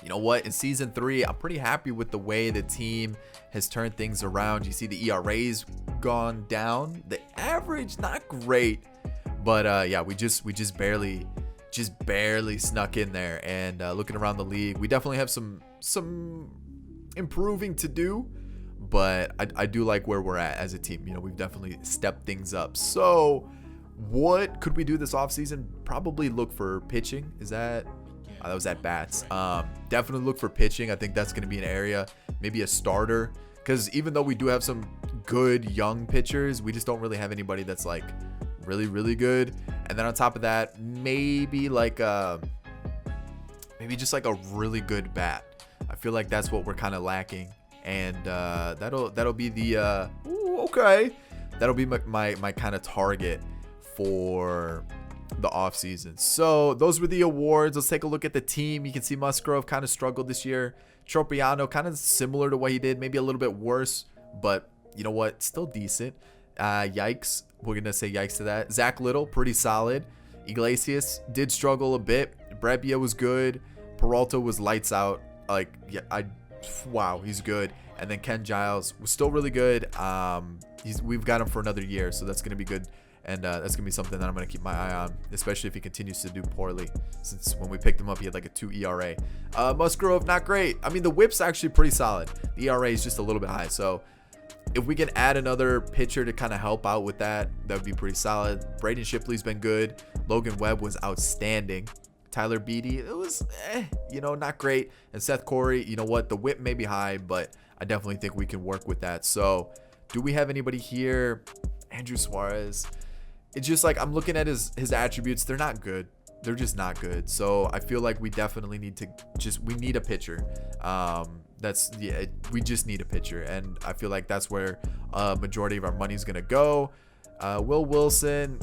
you know what? In season 3, I'm pretty happy with the way the team has turned things around. You see the ERA's gone down. The average not great, but yeah, we just barely snuck in there. And looking around the league, we definitely have some improving to do. But I do like where we're at as a team. You know, we've definitely stepped things up. So what could we do this offseason? Probably look for pitching. Is that... that was at bats. Definitely look for pitching. I think that's going to be an area. Maybe a starter. Because even though we do have some good young pitchers, we just don't really have anybody that's like really, really good. And then on top of that, maybe like maybe just like a really good bat. I feel like that's what we're kind of lacking. And that'll be the okay. That'll be my kind of target for the offseason. So those were the awards. Let's take a look at the team. You can see Musgrove kind of struggled this year. Tropiano kind of similar to what he did, maybe a little bit worse, but you know what? Still decent. Yikes. We're going to say yikes to that. Zach Little, pretty solid. Iglesias did struggle a bit. Brebbia was good. Peralta was lights out. Like, yeah, wow, he's good. And then Ken Giles was still really good. We've got him for another year, so that's going to be good. And that's going to be something that I'm going to keep my eye on, especially if he continues to do poorly, since when we picked him up, he had like a 2 ERA. Musgrove, not great. I mean, the whip's actually pretty solid. The ERA is just a little bit high. So if we can add another pitcher to kind of help out with that, that would be pretty solid. Braden Shipley's been good. Logan Webb was outstanding. Tyler Beatty, it was, you know, not great. And Seth Corey, you know what? The whip may be high, but I definitely think we can work with that. So do we have anybody here? Andrew Suarez. It's just like I'm looking at his attributes. They're not good. They're just not good. So I feel like we definitely need to we need a pitcher. We just need a pitcher. And I feel like that's where majority of our money is going to go. Will Wilson,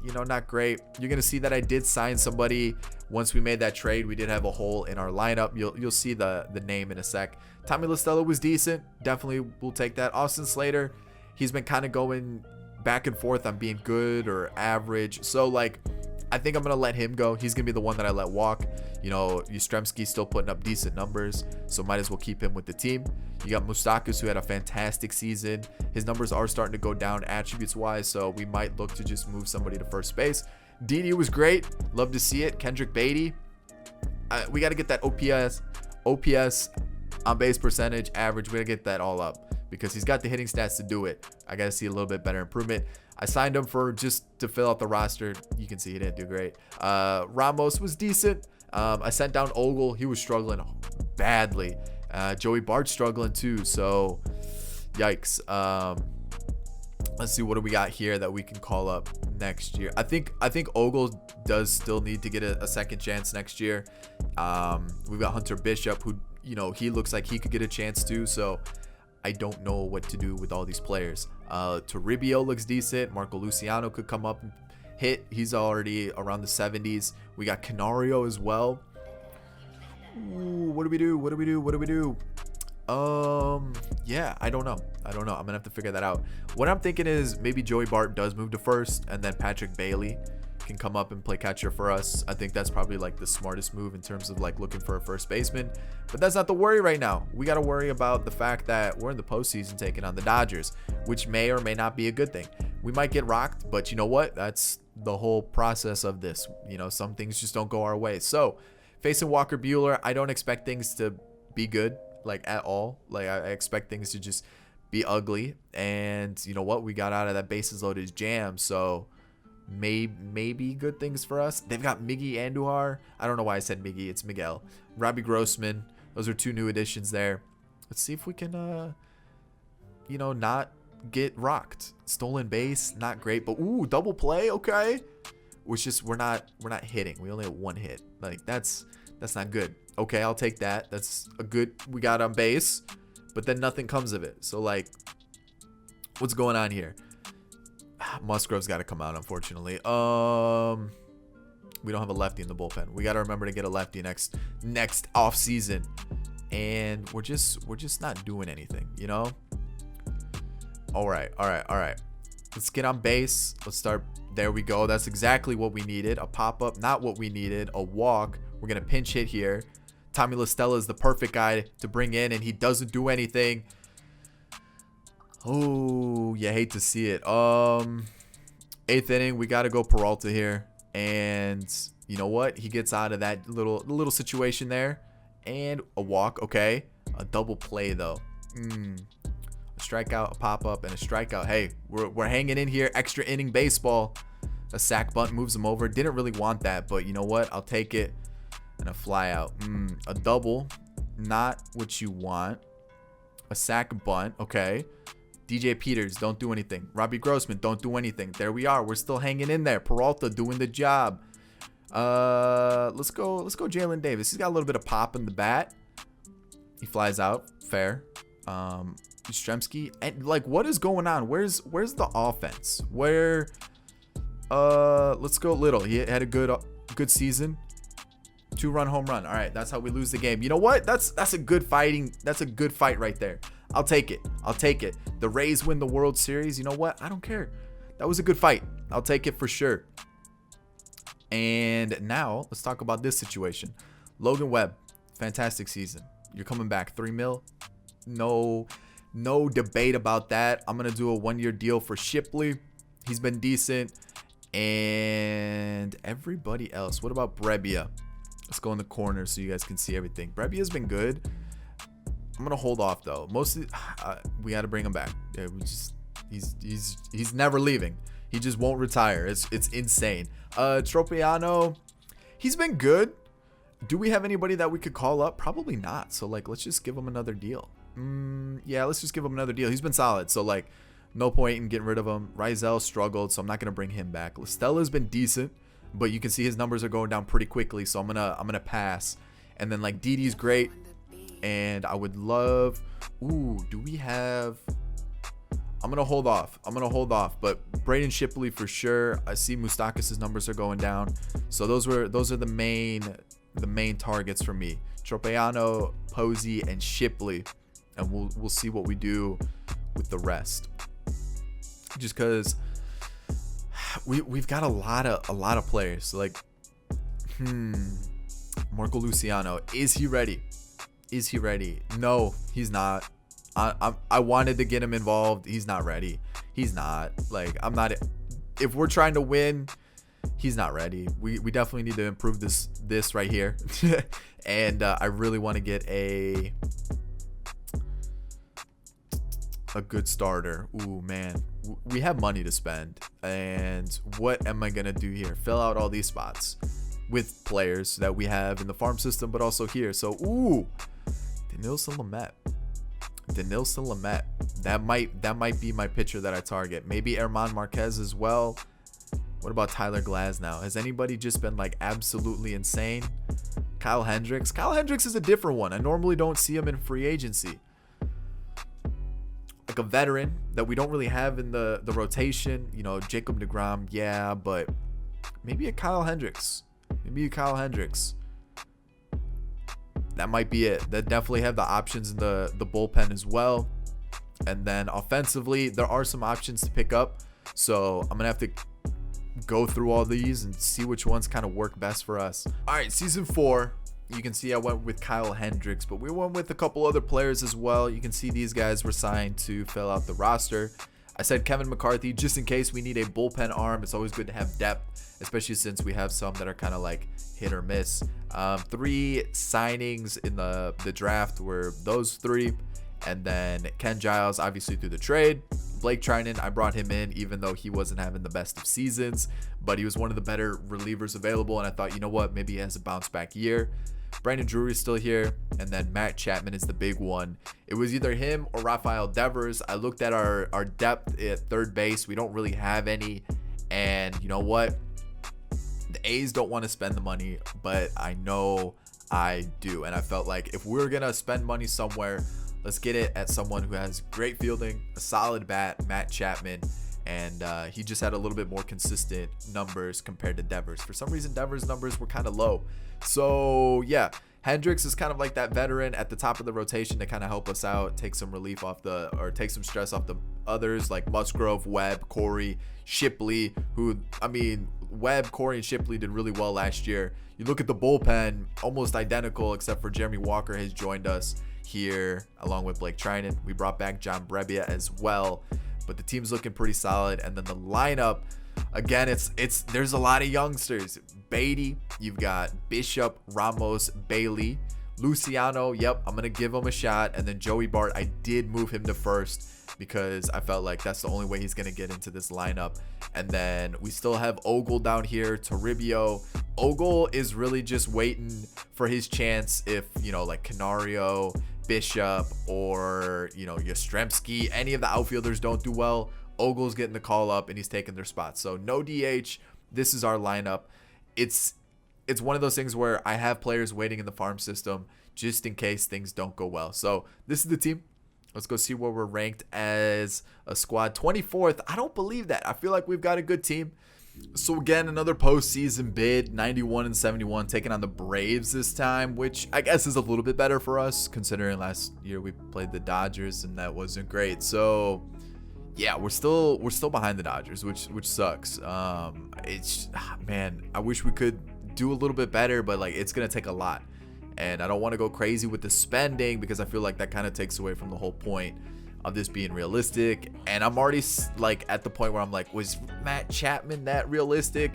you know, not great. You're going to see that I did sign somebody once we made that trade. We did have a hole in our lineup. You'll see the name in a sec. Tommy LaStella was decent. Definitely will take that. Austin Slater, he's been kind of going back and forth on being good or average. So like, I think I'm going to let him go. He's going to be the one that I let walk. You know, Yastrzemski's still putting up decent numbers, so might as well keep him with the team. You got Moustakas, who had a fantastic season. His numbers are starting to go down attributes-wise, so we might look to just move somebody to first base. Didi was great. Love to see it. Kendrick Beatty. We got to get that OPS, on base percentage, average. We got to get that all up because he's got the hitting stats to do it. I got to see a little bit better improvement. I signed him for just to fill out the roster. You can see he didn't do great. Ramos was decent. I sent down Ogle. He was struggling badly. Joey Bart's struggling too. So, yikes. Let's see, what do we got here that we can call up next year? I think Ogle does still need to get a second chance next year. We've got Hunter Bishop, who, you know, he looks like he could get a chance too. So I don't know what to do with all these players. Toribio looks decent. Marco Luciano could come up and hit. He's already around the 70s. We got Canario as well. Ooh, what do we do? Yeah, I don't know. I'm gonna have to figure that out. What I'm thinking is maybe Joey Bart does move to first, and then Patrick Bailey can come up and play catcher for us. I think that's probably like the smartest move in terms of like looking for a first baseman. But that's not the worry right now. We got to worry about the fact that we're in the postseason taking on the Dodgers, which may or may not be a good thing. We might get rocked, but you know what? That's the whole process of this. You know, some things just don't go our way. So facing Walker Buehler, I don't expect things to be good, like at all. Like I expect things to just be ugly. And you know what? We got out of that bases loaded jam. So maybe good things for us. They've got Miggy Andujar. I don't know why I said Miggy. It's Miguel. Robbie Grossman. Those are 2 new additions there. Let's see if we can, not get rocked. Stolen base, not great. But, ooh, double play. Okay. Which just, we're not hitting. We only have 1 hit. Like, that's not good. Okay, I'll take that. That's a good, we got on base. But then nothing comes of it. So, like, what's going on here? Musgrove's got to come out, unfortunately. We don't have a lefty in the bullpen. We got to remember to get a lefty next off season, and we're just not doing anything, you know. All right. Let's get on base. Let's start. There we go. That's exactly what we needed. A pop up, not what we needed. A walk. We're gonna pinch hit here. Tommy La Stella is the perfect guy to bring in, and he doesn't do anything. Oh, you hate to see it. 8th inning, we got to go Peralta here. And you know what? He gets out of that little situation there. And a walk, okay. A double play, though. A strikeout, a pop-up, and a strikeout. Hey, we're hanging in here. Extra inning baseball. A sack bunt moves him over. Didn't really want that, but you know what? I'll take it. And a fly out. A double. Not what you want. A sack bunt, okay. DJ Peters, don't do anything. Robbie Grossman, don't do anything. There we are. We're still hanging in there. Peralta doing the job. Let's go Jalen Davis. He's got a little bit of pop in the bat. He flies out. Fair. Yastrzemski. And like, what is going on? Where's the offense? Let's go Little. He had a good season. 2-run home run. All right, that's how we lose the game. You know what? That's a good fighting. That's a good fight right there. I'll take it. The Rays win the World Series. You know what? I don't care. That was a good fight. I'll take it for sure. And now let's talk about this situation. Logan Webb, fantastic season. You're coming back. $3 million. No debate about that. I'm gonna do a 1-year deal for Shipley. He's been decent. And everybody else. What about Brebbia? Let's go in the corner so you guys can see everything. Brebbia's been good. I'm gonna hold off though. Mostly, we got to bring him back. Yeah, he's never leaving. He just won't retire. It's insane. Tropiano, he's been good. Do we have anybody that we could call up? Probably not. So like, let's just give him another deal. Yeah, let's just give him another deal. He's been solid. So like, no point in getting rid of him. Rizal struggled, so I'm not gonna bring him back. Lestella's been decent, but you can see his numbers are going down pretty quickly. So I'm gonna pass. And then like Didi's great. And I would love, do we have, I'm going to hold off, but Braden Shipley for sure. I see Moustakas' numbers are going down. So those are the main targets for me. Tropeano, Posey, and Shipley. And we'll see what we do with the rest. Just because we've got a lot of players. Like, Marco Luciano, is he ready? No, he's not. I wanted to get him involved. He's not ready. He's not. Like, I'm not. If we're trying to win, he's not ready. We definitely need to improve this right here. And I really want to get a good starter. Ooh, man. We have money to spend. And what am I going to do here? Fill out all these spots with players that we have in the farm system, but also here. So, Denilson Lamet. That might be my pitcher that I target. Maybe Herman Marquez as well. What about Tyler Glasnow? Has anybody just been like absolutely insane? Kyle Hendricks. Kyle Hendricks is a different one. I normally don't see him in free agency. Like a veteran that we don't really have in the rotation. You know, Jacob deGrom, yeah, but maybe a Kyle Hendricks. That might be it. They definitely have the options in the bullpen as well. And then offensively, there are some options to pick up. So I'm going to have to go through all these and see which ones kind of work best for us. All right, season 4. You can see I went with Kyle Hendricks, but we went with a couple other players as well. You can see these guys were signed to fill out the roster. I said Kevin McCarthy, just in case we need a bullpen arm. It's always good to have depth, especially since we have some that are kind of like hit or miss. 3 signings in the draft were those 3. And then Ken Giles, obviously through the trade. Blake Trinan, I brought him in even though he wasn't having the best of seasons, but he was one of the better relievers available. And I thought, you know what, maybe he has a bounce back year. Brandon Drury is still here. And then Matt Chapman is the big one. It was either him or Rafael Devers. I looked at our depth at third base. We don't really have any. And you know what? The A's don't want to spend the money, but I know I do. And I felt like if we're going to spend money somewhere, let's get it at someone who has great fielding, a solid bat, Matt Chapman. And he just had a little bit more consistent numbers compared to Devers. For some reason, Devers' numbers were kind of low. So, yeah, Hendricks is kind of like that veteran at the top of the rotation to kind of help us out, take some relief off take some stress off the others like Musgrove, Webb, Corey, Shipley, who, I mean, Webb, Corey, and Shipley did really well last year. You look at the bullpen, almost identical, except for Jeremy Walker has joined us here along with Blake Trinan. We brought back John Brebbia as well, but the team's looking pretty solid. And then the lineup, again, there's a lot of youngsters. Beatty, you've got Bishop, Ramos, Bailey, Luciano. Yep, I'm gonna give him a shot. And then Joey Bart, I did move him to first because I felt like that's the only way he's gonna get into this lineup. And then we still have Ogle down here, Toribio. Ogle is really just waiting for his chance if, you know, like Canario, Bishop, or, you know, Yastrzemski, any of the outfielders don't do well, Ogle's getting the call up and he's taking their spots. So no DH. This is our lineup. It's one of those things where I have players waiting in the farm system just in case things don't go well. So this is the team. Let's go see where we're ranked as a squad. 24th. I don't believe that. I feel like we've got a good team. So again, another postseason bid, 91-71, taking on the Braves this time, which I guess is a little bit better for us considering last year we played the Dodgers and that wasn't great. So yeah, we're still behind the Dodgers, which sucks. Man, I wish we could do a little bit better, but like it's gonna take a lot, and I don't want to go crazy with the spending because I feel like that kind of takes away from the whole point of this being realistic. And I'm already like at the point where I'm like, was Matt Chapman that realistic?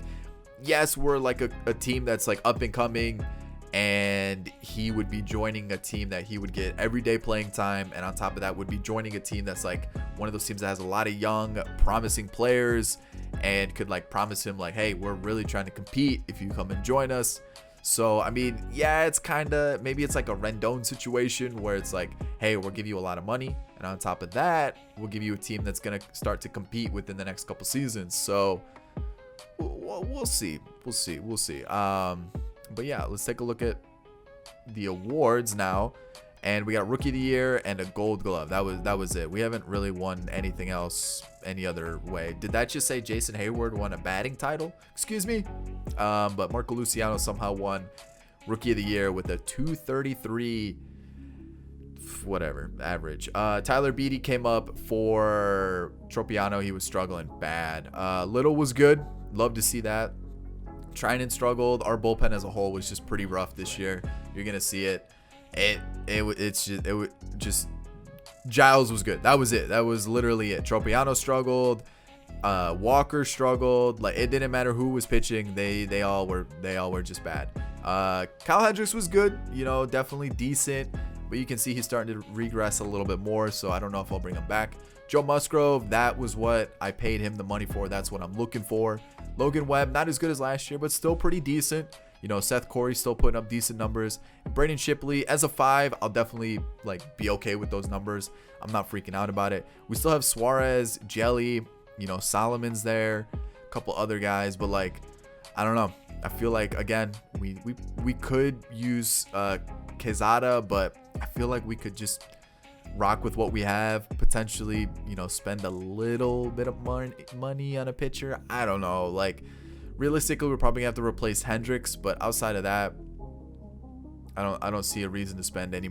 Yes, we're like a team that's like up and coming, and he would be joining a team that he would get everyday playing time, and on top of that would be joining a team that's like one of those teams that has a lot of young promising players and could like promise him like, hey, we're really trying to compete if you come and join us. So I mean, yeah, it's kind of, maybe it's like a Rendon situation where it's like, hey, we'll give you a lot of money, and on top of that we'll give you a team that's gonna start to compete within the next couple seasons. So we'll see. But yeah, let's take a look at the awards now. And we got Rookie of the Year and a Gold Glove. That was it. We haven't really won anything else any other way. Did that just say Jason Hayward won a batting title? Excuse me. But Marco Luciano somehow won Rookie of the Year with a 233 whatever average. Tyler Beatty came up for Tropiano. He was struggling bad. Little was good. Love to see that. Trinan struggled. Our bullpen as a whole was just pretty rough this year. You're gonna see it. It's just Giles was good. That was it. That was literally it. Tropiano struggled. Walker struggled. Like it didn't matter who was pitching. They all were just bad. Kyle Hendricks was good. You know, definitely decent. But you can see he's starting to regress a little bit more. So I don't know if I'll bring him back. Joe Musgrove, that was what I paid him the money for. That's what I'm looking for. Logan Webb, not as good as last year, but still pretty decent. You know, Seth Corey still putting up decent numbers. Braden Shipley, as a 5, I'll definitely like be okay with those numbers. I'm not freaking out about it. We still have Suarez, Jelly, you know, Solomon's there, a couple other guys, but like, I don't know. I feel like, again, we could use Quezada, but I feel like we could just rock with what we have, potentially, you know, spend a little bit of money on a pitcher. I don't know, like realistically we're probably gonna have to replace Hendricks, but outside of that I don't see a reason to spend any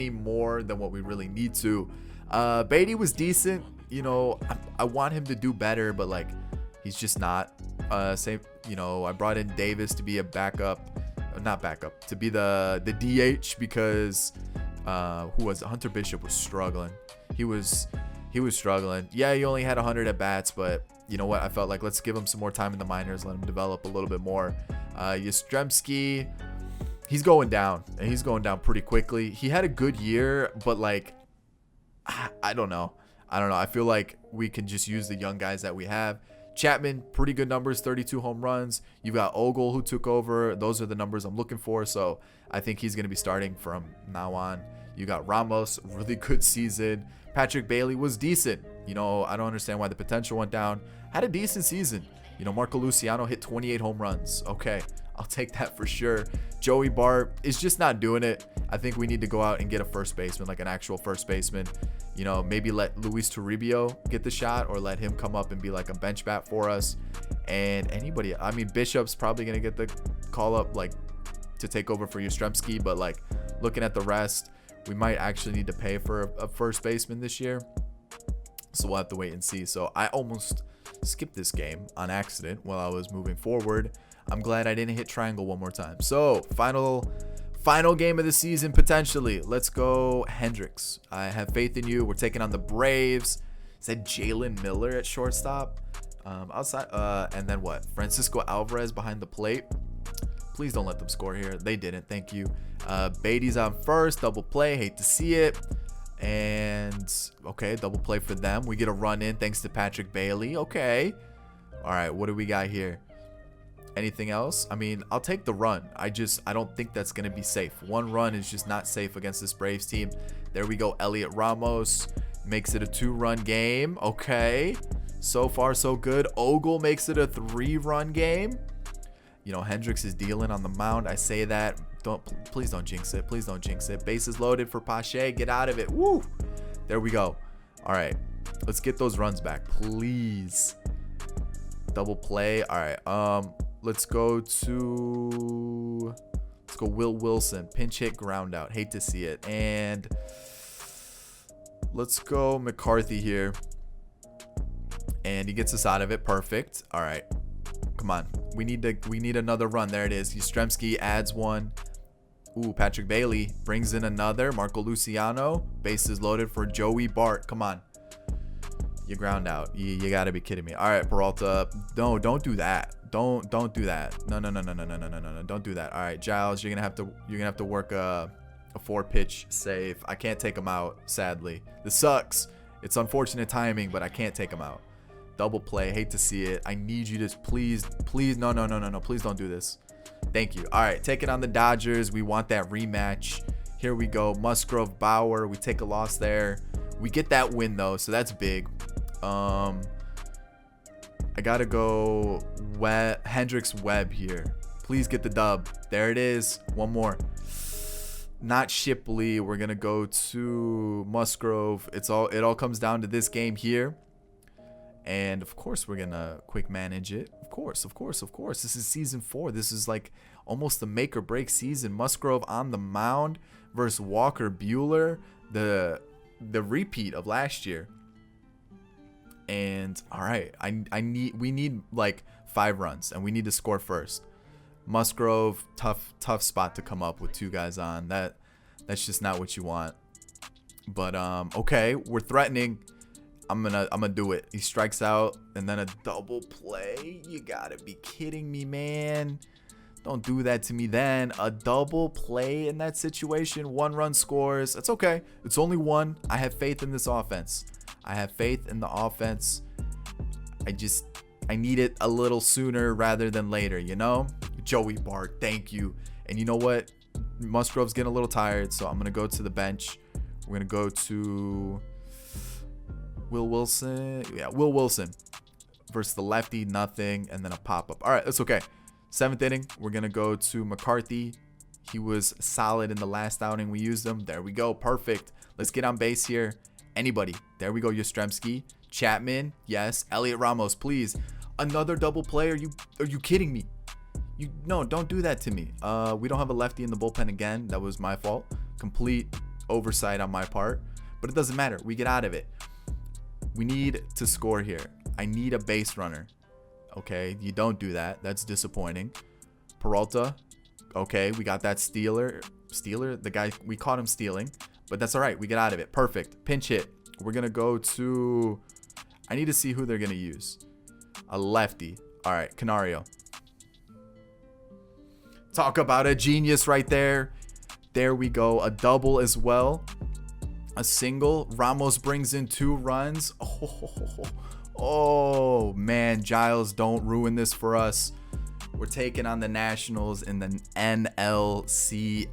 more than what we really need to. Beatty was decent, you know. I want him to do better, but like he's just not. Same, you know, I brought in Davis to be a to be the DH because who was it? Hunter Bishop was struggling. He was struggling. Yeah, he only had 100 at bats, but you know what? I felt like let's give him some more time in the minors, let him develop a little bit more. Yastrzemski, he's going down, and he's going down pretty quickly. He had a good year, but like, I don't know. I feel like we can just use the young guys that we have. Chapman, pretty good numbers, 32 home runs. You've got Ogle who took over. Those are the numbers I'm looking for. So I think he's going to be starting from now on. You got Ramos, really good season. Patrick Bailey was decent. I don't understand why the potential went down. Had a decent season. Marco Luciano hit 28 home runs. Okay, I'll take that for sure. Joey Bart is just not doing it. I think we need to go out and get a first baseman, like an actual first baseman. Maybe let Luis Toribio get the shot, or let him come up and be like a bench bat for us. And anybody, I mean, Bishop's probably going to get the call up, like, to take over for Yastrzemski. But, like, looking at the rest, we might actually need to pay for a first baseman this year. So we'll have to wait and see. So I almost skipped this game on accident while I was moving forward. I'm glad I didn't hit triangle one more time. So final game of the season, potentially. Let's go Hendricks. I have faith in you. We're taking on the Braves. Is that Jalen Miller at shortstop? Outside. And then what? Francisco Alvarez behind the plate. Please don't let them score here. They didn't. Thank you. Beatty's on first. Double play. Hate to see it. And okay, double play for them. We get a run in thanks to Patrick Bailey. Okay. All right. What do we got here? Anything else? I mean, I'll take the run. I don't think that's going to be safe. One run is just not safe against this Braves team. There we go. Elliot Ramos makes it a 2-run game. Okay. So far, so good. Ogle makes it a 3-run game. Hendricks is dealing on the mound. I say that. Please don't jinx it. Please don't jinx it. Bases loaded for Pache. Get out of it. Woo. There we go. All right. Let's get those runs back, please. Double play. All right. Let's go Will Wilson. Pinch hit, ground out. Hate to see it. And let's go McCarthy here. And he gets us out of it. Perfect. All right. Come on. We need another run. There it is. Yastrzemski adds one. Ooh, Patrick Bailey brings in another. Marco Luciano. Bases loaded for Joey Bart. Come on. You ground out. You got to be kidding me. All right, Peralta. No, don't do that. Don't do that. No. Don't do that. All right, Giles, you're gonna have to work a 4-pitch save. I can't take him out, sadly. This sucks. It's unfortunate timing, but I can't take him out. Double play. Hate to see it. I need you to please. No. Please don't do this. Thank you. All right, taking on the Dodgers. We want that rematch. Here we go. Musgrove, Bauer. We take a loss there. We get that win though, so that's big. I gotta go Hendricks Webb here. Please get the dub. There it is. One more. Not Shipley. We're gonna go to Musgrove. It all comes down to this game here. And of course we're gonna quick manage it. Of course. This is season 4. This is like almost the make or break season. Musgrove on the mound versus Walker Buehler, the repeat of last year. And all right, we need like 5 runs, and we need to score first. Musgrove, tough spot to come up with 2 guys on. That's just not what you want. But okay, we're threatening. I'm gonna do it. He strikes out, and then a double play. You gotta be kidding me, man. Don't do that to me then. A double play in that situation. 1 run scores. That's okay. It's only 1. I have faith in this offense. I have faith in the offense. I need it a little sooner rather than later, Joey Bart, thank you. And you know what? Musgrove's getting a little tired, so I'm going to go to the bench. We're going to go to Will Wilson. Yeah, Will Wilson versus the lefty, nothing, and then a pop-up. All right, that's okay. 7th inning, we're going to go to McCarthy. He was solid in the last outing we used him. There we go. Perfect. Let's get on base here. Anybody. There we go. Yastrzemski. Chapman. Yes. Elliot Ramos, please. Another double play. Are you kidding me? No, don't do that to me. We don't have a lefty in the bullpen again. That was my fault. Complete oversight on my part. But it doesn't matter. We get out of it. We need to score here. I need a base runner. Okay, you don't do that. That's disappointing. Peralta. Okay, we got that stealer. The guy, we caught him stealing. But that's all right. We get out of it. Perfect. Pinch hit. We're going to go to... I need to see who they're going to use. A lefty. All right, Canario. Talk about a genius right there. There we go. A double as well. A single. Ramos brings in 2 runs. Oh man, Giles, don't ruin this for us. We're taking on the Nationals in the NLCS.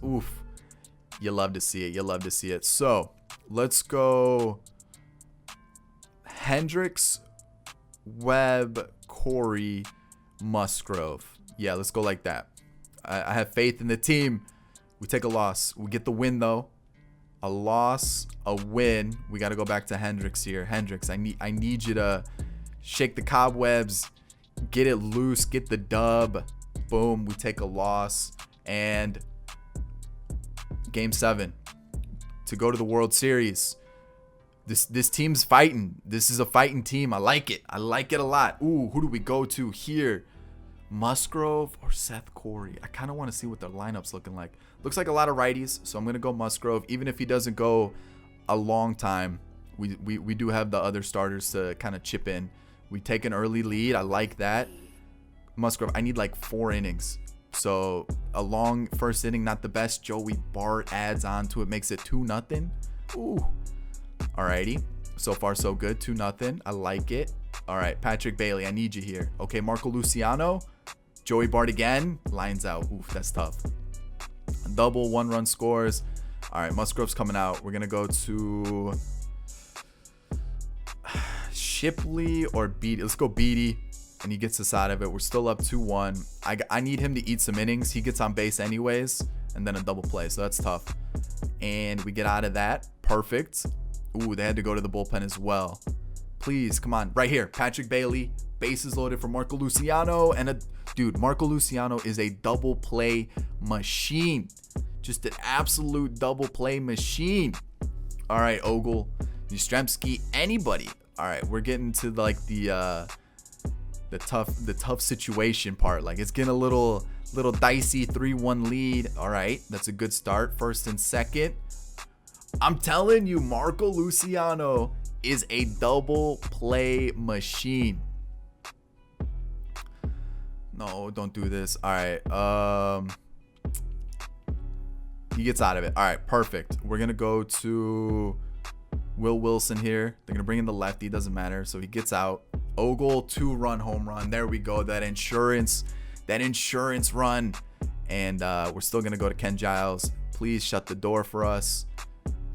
Oof. You love to see it. You love to see it. So let's go Hendricks, Webb, Corey, Musgrove. Yeah, let's go like that. I have faith in the team. We take a loss. We get the win, though. A loss, a win. We got to go back to Hendricks here. Hendricks, I need you to shake the cobwebs, get it loose, get the dub. Boom, we take a loss. And Game 7 to go to the World Series. This team's fighting. This is a fighting team. I like it. I like it a lot. Ooh, who do we go to here? Musgrove or Seth Corey? I kind of want to see what their lineup's looking like. Looks like a lot of righties, so I'm going to go Musgrove. Even if he doesn't go a long time, we do have the other starters to kind of chip in. We take an early lead. I like that. Musgrove, I need like 4 innings. So a long first inning, not the best. Joey Bart adds on to it, makes it 2-0. Ooh. Alrighty. So far, so good. 2-0. I like it. All right, Patrick Bailey, I need you here. Okay, Marco Luciano. Joey Bart again. Lines out. Oof, that's tough. Double, 1-run scores. All right, Musgrove's coming out. We're going to go to Shipley or Beatty. Let's go Beatty. And he gets us out of it. We're still up 2-1. I need him to eat some innings. He gets on base anyways. And then a double play. So that's tough. And we get out of that. Perfect. Ooh, they had to go to the bullpen as well. Please, come on. Right here. Patrick Bailey. Bases loaded for Marco Luciano. And dude, Marco Luciano is a double play machine. Just an absolute double play machine. All right, Ogle, Yastrzemski, anybody. All right, we're getting to like the tough situation part. Like it's getting a little dicey. 3-1 lead. All right, that's a good start. First and second. I'm telling you, Marco Luciano is a double play machine. No, don't do this. All right. He gets out of it. All right, perfect. We're going to go to Will Wilson here. They're going to bring in the lefty. Doesn't matter. So he gets out. Ogle, 2-run home run. There we go. That insurance run. And we're still going to go to Ken Giles. Please shut the door for us.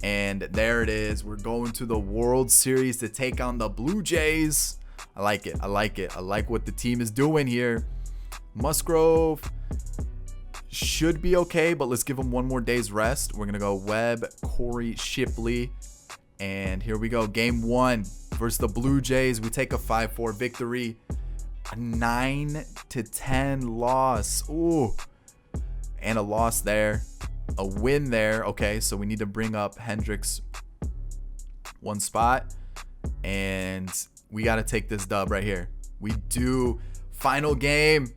And there it is. We're going to the World Series to take on the Blue Jays. I like it. I like it. I like what the team is doing here. Musgrove should be okay, but let's give him 1 more day's rest. We're going to go Webb, Corey, Shipley. And here we go. Game 1 versus the Blue Jays. We take a 5-4 victory. A 9-10 loss. Ooh. And a loss there. A win there. Okay, so we need to bring up Hendricks 1 spot. And we got to take this dub right here. We do. Final game.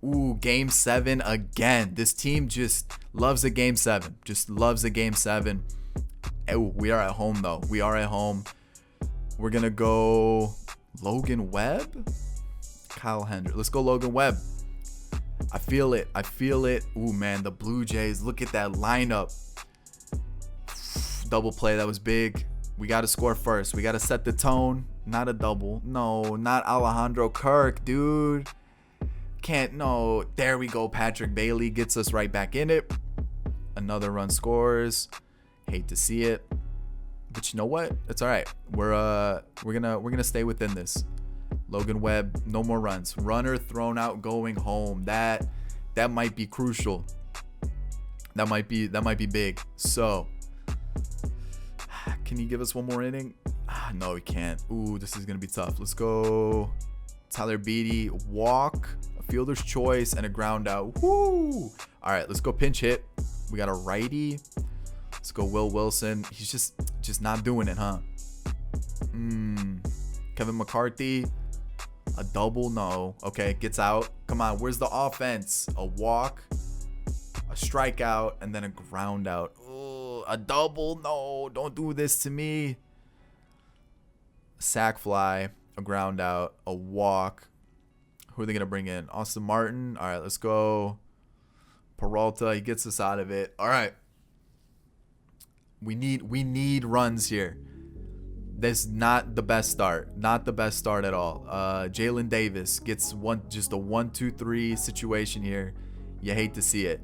Ooh, Game 7 again. This team just loves a Game 7. Just loves a Game 7. Ooh, we are at home, though. We are at home. We're going to go Logan Webb. Kyle Hendricks. Let's go Logan Webb. I feel it. I feel it. Ooh, man, the Blue Jays. Look at that lineup. Double play. That was big. We got to score first. We got to set the tone. Not a double. No, not Alejandro Kirk, dude. Can't. No. There we go. Patrick Bailey gets us right back in it. Another run scores. Hate to see it. But you know what? It's all right. We're gonna stay within this. Logan Webb, no more runs. Runner thrown out, going home. That might be crucial. That might be big. So, can he give us 1 more inning? No, he can't. Ooh, this is gonna be tough. Let's go. Tyler Beatty, walk, a fielder's choice, and a ground out. Woo! All right, let's go pinch hit. We got a righty. Let's go Will Wilson. He's just not doing it, huh? Kevin McCarthy. A double? No. Okay, gets out. Come on, where's the offense? A walk, a strikeout, and then a ground out. Ooh, a double? No, don't do this to me. A sac fly, a ground out, a walk. Who are they going to bring in? Austin Martin. All right, let's go Peralta, he gets us out of it. All right. We need runs here. That's not the best start. Not the best start at all. Jalen Davis gets just a 1-2-3 situation here. You hate to see it.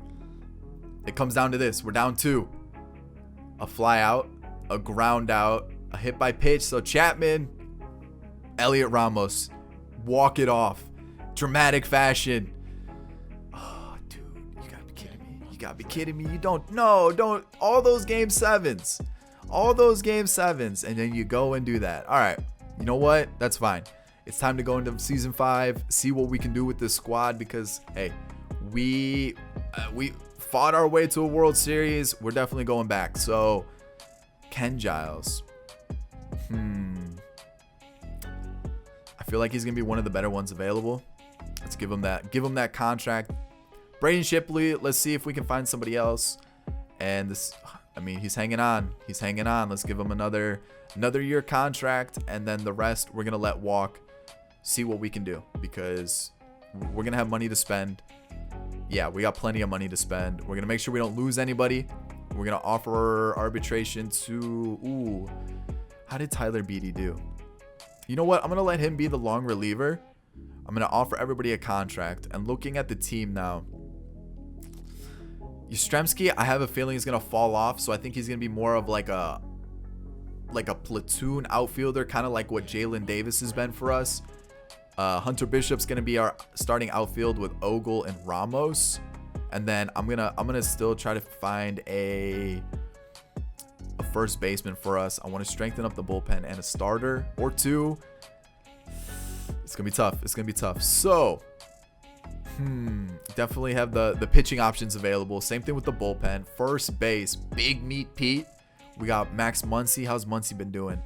It comes down to this. We're down 2. A fly out, a ground out, a hit by pitch. So Chapman, Elliot Ramos, walk it off. Dramatic fashion. Oh, dude, you gotta be kidding me. You gotta be kidding me. You don't. All those game 7s. All those game 7s, and then you go and do that. All right, you know what? That's fine. It's time to go into season 5, see what we can do with this squad, because hey, we fought our way to a World Series. We're definitely going back. So Ken Giles, I feel like he's gonna be one of the better ones available. Let's give him that contract. Braden Shipley, let's see if we can find somebody else. And this, I mean, he's hanging on. Let's give him another year contract, and then the rest we're gonna let walk. See what we can do, because we're gonna have money to spend. Yeah, we got plenty of money to spend. We're gonna make sure we don't lose anybody. We're gonna offer arbitration to. How did Tyler Beatty do? You know what? I'm gonna let him be the long reliever. I'm gonna offer everybody a contract. And looking at the team now, Yastrzemski, I have a feeling he's gonna fall off, so I think he's gonna be more of like a platoon outfielder, kind of like what Jalen Davis has been for us. Hunter Bishop's gonna be our starting outfield with Ogle and Ramos, and then I'm gonna still try to find a first baseman for us. I want to strengthen up the bullpen and a starter or 2. It's gonna be tough. So. Definitely have the pitching options available. Same thing with the bullpen. First base, Big Meat Pete. We got Max Muncy. How's Muncy been doing?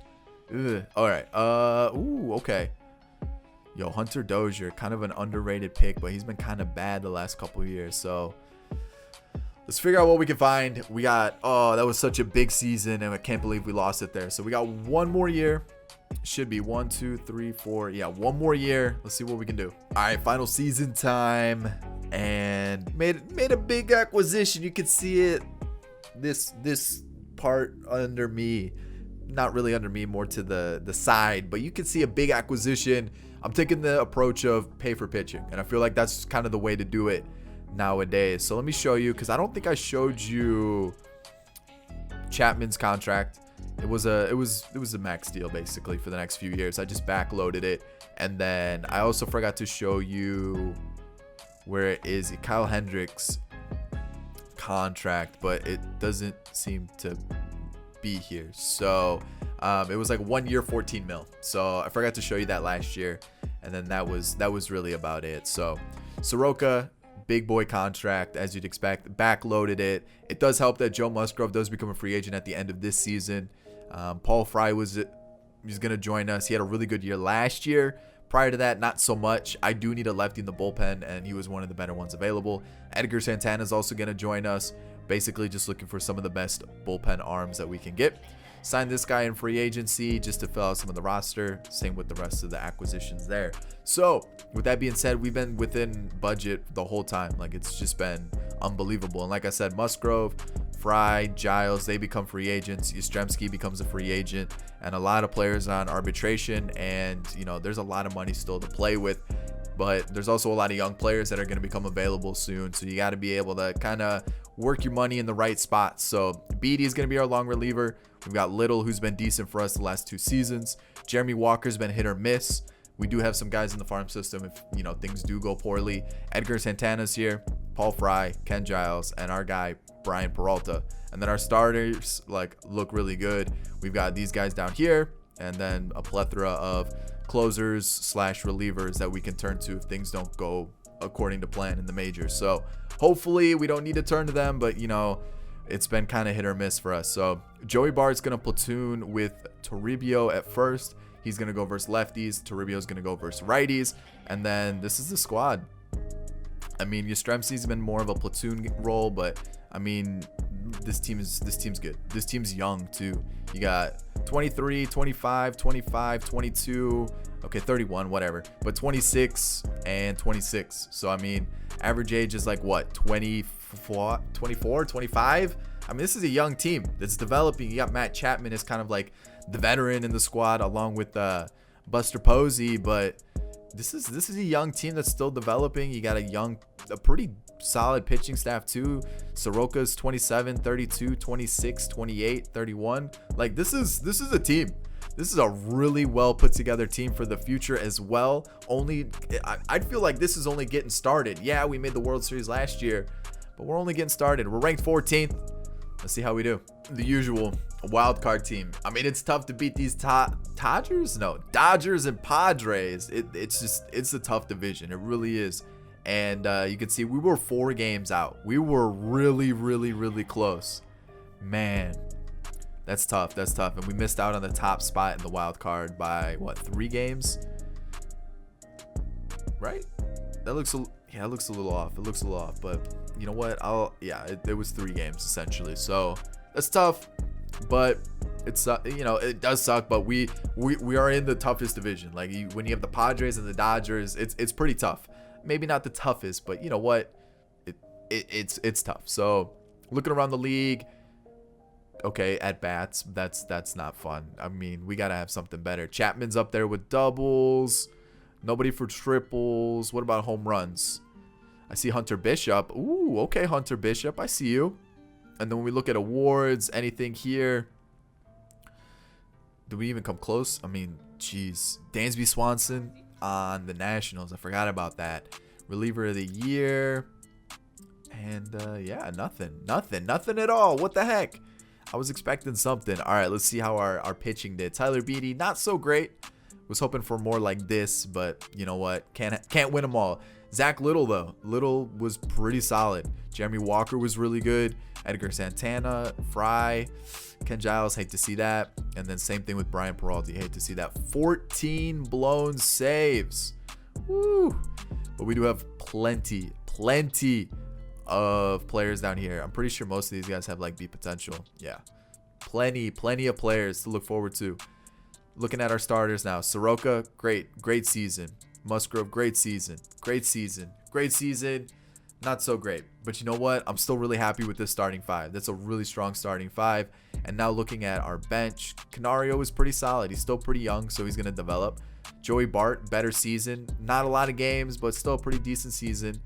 All right. Okay. Yo, Hunter Dozier, kind of an underrated pick, but he's been kind of bad the last couple of years. So let's figure out what we can find. We got, that was such a big season, and I can't believe we lost it there. So we got one more year. Should be 1, 2, 3, 4. Yeah, one more year. Let's see what we can do. All right, final season time, and made a big acquisition. You can see it. This part under me, not really under me, more to the side, but you can see a big acquisition. I'm taking the approach of pay for pitching, and I feel like that's kind of the way to do it nowadays. So let me show you, because I don't think I showed you Chapman's contract. It was a max deal basically for the next few years. I just backloaded it, and then I also forgot to show you where it is Kyle Hendricks contract, but it doesn't seem to be here. So it was like 1 year, 14 mil. So I forgot to show you that last year, and then that was really about it. So Soroka, big boy contract, as you'd expect, backloaded it. It does help that Joe Musgrove does become a free agent at the end of this season. Paul Fry he's going to join us. He had a really good year last year. Prior to that, not so much. I do need a lefty in the bullpen, and he was one of the better ones available. Edgar Santana is also going to join us. Basically just looking for some of the best bullpen arms that we can get. Signed this guy in free agency just to fill out some of the roster. Same with the rest of the acquisitions there. So with that being said, we've been within budget the whole time. Like, it's just been unbelievable. And like I said, Musgrove, Fry, Giles, they become free agents. Yastrzemski becomes a free agent, and a lot of players on arbitration. And there's a lot of money still to play with, but there's also a lot of young players that are going to become available soon. So you got to be able to kind of work your money in the right spots. So Beatty is going to be our long reliever. We've got Little, who's been decent for us the last 2 seasons. Jeremy Walker's been hit or miss. We do have some guys in the farm system if things do go poorly. Edgar Santana's here, Paul Fry, Ken Giles, and our guy Brian Peralta. And then our starters look really good. We've got these guys down here, and then a plethora of closers / relievers that we can turn to if things don't go according to plan in the majors. So hopefully we don't need to turn to them, but it's been kind of hit or miss for us. So Joey Bart's going to platoon with Toribio at first. He's going to go versus lefties. Toribio's going to go versus righties. And then this is the squad. I mean, Yastrzemski's been more of a platoon role, but I mean, this team's good. This team's young too. You got 23, 25, 25, 22, okay, 31, whatever, but 26 and 26. So I mean, average age is like what, 24 24, 25. I mean, this is a young team that's developing. You got Matt Chapman as kind of like the veteran in the squad along with Buster Posey, but this is a young team that's still developing. You got a pretty solid pitching staff too. Soroka's 27, 32, 26, 28, 31. Like this is a team. This is a really well put together team for the future as well. I feel like this is only getting started. Yeah, we made the World Series last year, but we're only getting started. We're ranked 14th. Let's see how we do. The usual wild card team. I mean, it's tough to beat these Dodgers and Padres. It's a tough division. It really is. And you can see we were 4 games out. We were really, really, really close. Man, that's tough. And we missed out on the top spot in the wild card by what, 3 games? Right? It looks a little off. But you know what? It was 3 games essentially. So that's tough. But it's it does suck. But we are in the toughest division. Like when you have the Padres and the Dodgers, it's pretty tough. Maybe not the toughest, but you know what? It's tough. So looking around the league, okay, at bats, that's not fun. I mean, we gotta have something better. Chapman's up there with doubles. Nobody for triples. What about home runs? I see Hunter Bishop. Ooh, okay, Hunter Bishop. I see you. And then when we look at awards, anything here? Do we even come close? I mean, geez. Dansby Swanson on the Nationals. I forgot about that. Reliever of the year. And yeah, nothing at all. What the heck? I was expecting something. All right, let's see how our pitching did. Tyler Beatty, not so great. Was hoping for more like this, but you know what? Can't win them all. Zach Little, though. Little was pretty solid. Jeremy Walker was really good. Edgar Santana, Fry, Ken Giles, hate to see that. And then same thing with Brian Peralta. Hate to see that. 14 blown saves. Woo! But we do have plenty of players down here. I'm pretty sure most of these guys have like B potential. Yeah. Plenty of players to look forward to. Looking at our starters now. Soroka, great season. Musgrove, great season. Not so great. But you know what? I'm still really happy with this starting 5. That's a really strong starting 5. And now looking at our bench, Canario is pretty solid. He's still pretty young, so he's going to develop. Joey Bart, better season. Not a lot of games, but still a pretty decent season.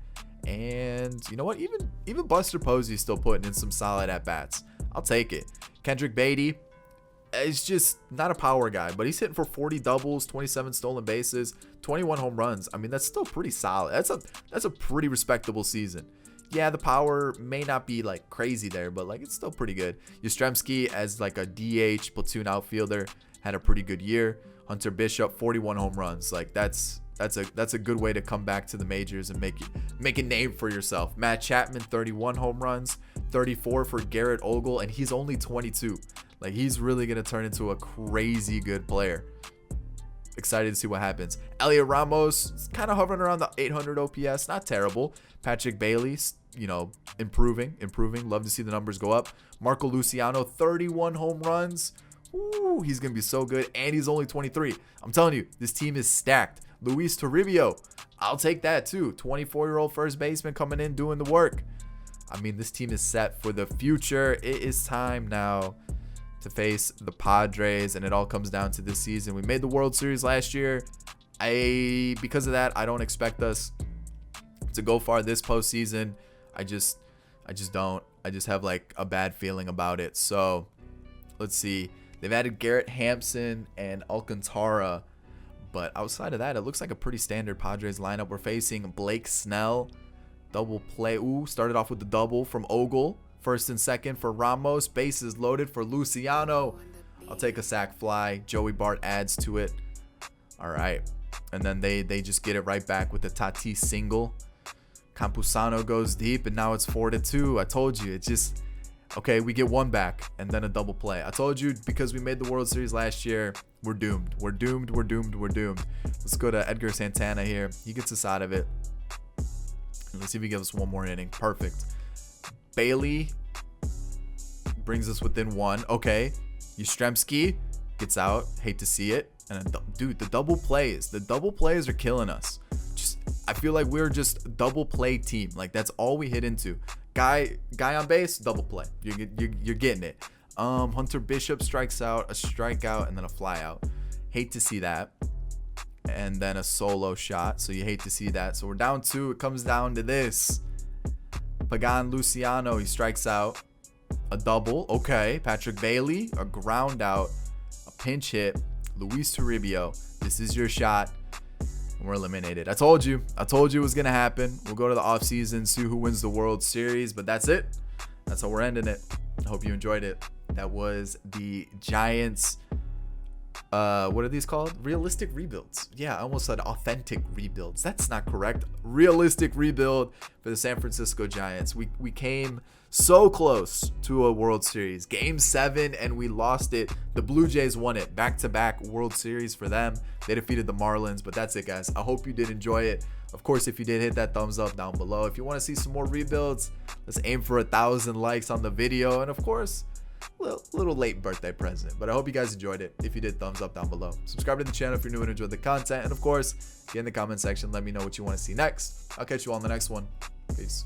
And you know what? Even Buster Posey is still putting in some solid at-bats. I'll take it. Kendrick Beatty is just not a power guy, but he's hitting for 40 doubles, 27 stolen bases, 21 home runs. I mean, that's still pretty solid. That's a pretty respectable season. Yeah, the power may not be like crazy there, but like it's still pretty good. Yastrzemski as like a DH platoon outfielder had a pretty good year. Hunter Bishop, 41 home runs. Like that's a good way to come back to the majors and make a name for yourself. Matt Chapman, 31 home runs, 34 for Garrett Ogle, and he's only 22. Like he's really gonna turn into a crazy good player. Excited to see what happens. Elliot Ramos is kind of hovering around the 800 OPS, not terrible. Patrick Bailey, improving. Love to see the numbers go up. Marco Luciano, 31 home runs. Ooh, he's gonna be so good, and he's only 23. I'm telling you, this team is stacked. Luis Toribio, I'll take that too. 24-year-old first baseman coming in doing the work. I mean, this team is set for the future. It is time now to face the Padres, and it all comes down to this season. We made the World Series last year. Because of that, I don't expect us to go far this postseason. I just don't. I just have like a bad feeling about it. So let's see. They've added Garrett Hampson and Alcantara, but outside of that, it looks like a pretty standard Padres lineup. We're facing Blake Snell, double play. Ooh, started off with the double from Ogle. First and second for Ramos. Bases loaded for Luciano. I'll take a sac fly. Joey Bart adds to it. All right. And then they just get it right back with the Tatis single. Campusano goes deep, and now it's 4-2. I told you. It's just, okay, we get one back and then a double play. I told you, because we made the World Series last year, we're doomed. We're doomed. Let's go to Edgar Santana here. He gets us out of it. Let's see if he gives us one more inning. Perfect. Bailey brings us within 1. Okay. Yastrzemski gets out. Hate to see it. And dude, the double plays are killing us. I feel like we're just double play team. Like that's all we hit into. Guy on base, double play. You're getting it. Hunter Bishop strikes out, a strikeout, and then a flyout. Hate to see that. And then a solo shot. So you hate to see that. So we're down 2. It comes down to this. Pagan Luciano, he strikes out. A double. Okay. Patrick Bailey, a ground out. A pinch hit. Luis Toribio, this is your shot. We're eliminated. I told you it was going to happen. We'll go to the offseason, see who wins the World Series. But that's it. That's how we're ending it. I hope you enjoyed it. That was the Giants. What are these called? Realistic rebuilds. Yeah, I almost said authentic rebuilds. That's not correct. Realistic rebuild for the San Francisco Giants. We came so close to a World Series. Game 7, and we lost it. The Blue Jays won it. Back-to-back World Series for them. They defeated the Marlins, but that's it, guys. I hope you did enjoy it. Of course, if you did, hit that thumbs up down below. If you want to see some more rebuilds, let's aim for 1,000 likes on the video. And of course, little late birthday present, but I hope you guys enjoyed it. If you did, thumbs up down below. Subscribe to the channel if you're new and enjoyed the content, and of course, get in the comment section, let me know what you want to see next. I'll catch you all in the next one. Peace.